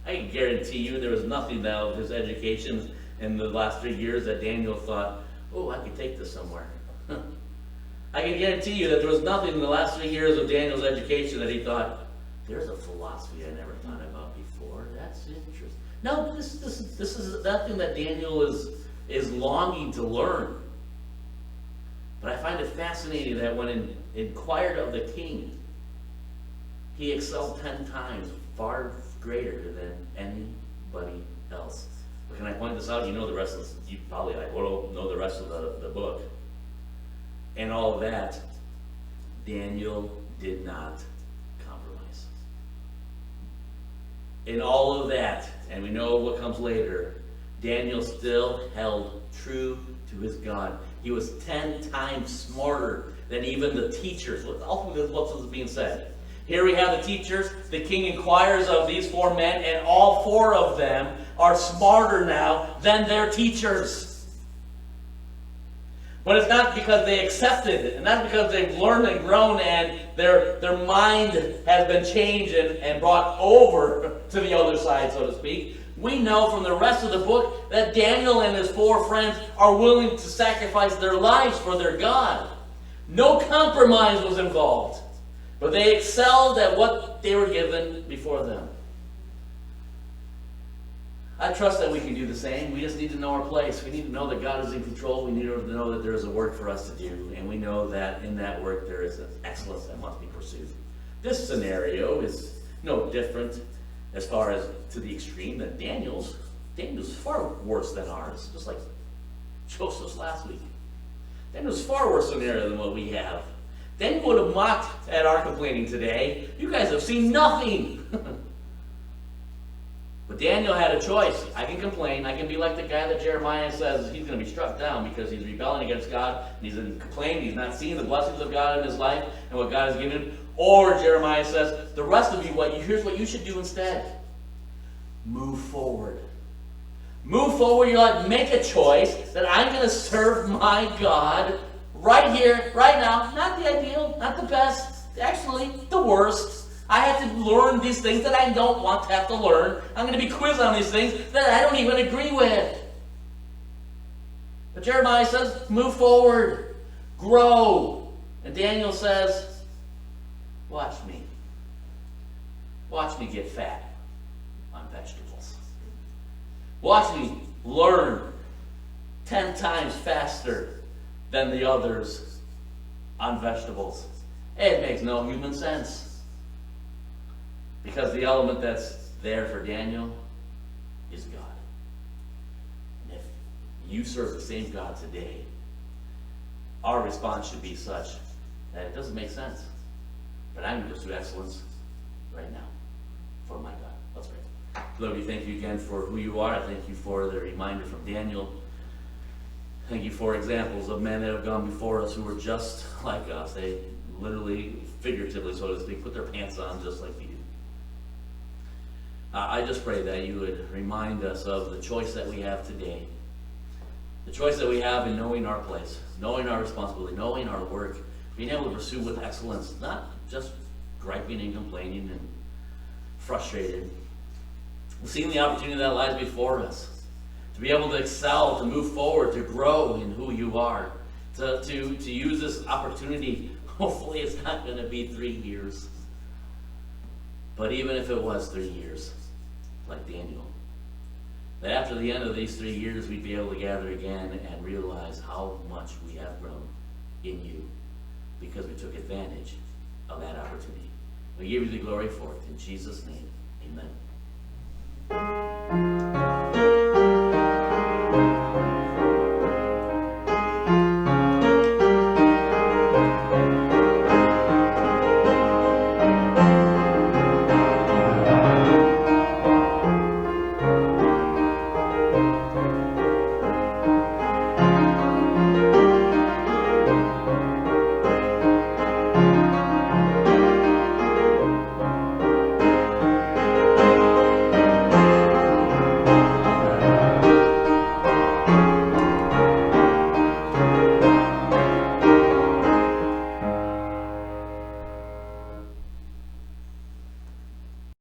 I can guarantee you there was nothing now of his education in the last 3 years that Daniel thought, oh, I could take this somewhere. I can guarantee you that there was nothing in the last 3 years of Daniel's education that he thought, there's a philosophy I never thought about before. That's interesting. No, this is nothing that Daniel is longing to learn. But I find it fascinating that when inquired of the king, he excelled 10 times, far greater than anybody else. But can I point this out? You know the rest of this. You probably know the rest of the book. And all of that, Daniel did not compromise. In all of that, and we know what comes later, Daniel still held true to his God. He was 10 times smarter than even the teachers. Ultimately, what's being said? Here we have the teachers. The king inquires of these 4 men, and all 4 of them are smarter now than their teachers. But it's not because they accepted it, and not because they've learned and grown and their mind has been changed and brought over to the other side, so to speak. We know from the rest of the book that Daniel and his 4 friends are willing to sacrifice their lives for their God. No compromise was involved, but they excelled at what they were given before them. I trust that we can do the same. We just need to know our place. We need to know that God is in control. We need to know that there is a work for us to do, and we know that in that work there is an excellence that must be pursued. This scenario is no different as far as to the extreme than Daniel's. Daniel's far worse than ours, just like Joseph's last week. Daniel's far worse scenario than what we have. Daniel would have mocked at our complaining today. You guys have seen nothing. But Daniel had a choice. I can complain. I can be like the guy that Jeremiah says he's going to be struck down because he's rebelling against God, and he's complaining. He's not seeing the blessings of God in his life and what God has given him. Or Jeremiah says, the rest of you, here's what you should do instead. Move forward. Move forward. You're like, make a choice that I'm going to serve my God right here, right now. Not the ideal, not the best, actually the worst. I have to learn these things that I don't want to have to learn. I'm going to be quizzed on these things that I don't even agree with. But Jeremiah says, move forward. Grow. And Daniel says, watch me. Watch me get fat on vegetables. Watch me learn 10 times faster than the others on vegetables. It makes no human sense. Because the element that's there for Daniel is God. And if you serve the same God today, our response should be such that it doesn't make sense. But I'm going to pursue excellence. right now for my God. Let's pray. Lord, we thank you again for who you are. I thank you for the reminder from Daniel. Thank you for examples of men that have gone before us who were just like us. They literally, figuratively, so to speak, put their pants on just like we do. I just pray that you would remind us of the choice that we have today. The choice that we have in knowing our place, knowing our responsibility, knowing our work, being able to pursue with excellence, not just griping and complaining and frustrated. Seeing the opportunity that lies before us, to be able to excel, to move forward, to grow in who you are, to use this opportunity. Hopefully it's not going to be 3 years. But even if it was 3 years, like Daniel, that after the end of these 3 years, we'd be able to gather again and realize how much we have grown in you because we took advantage of that opportunity. We give you the glory for it. In Jesus' name, amen.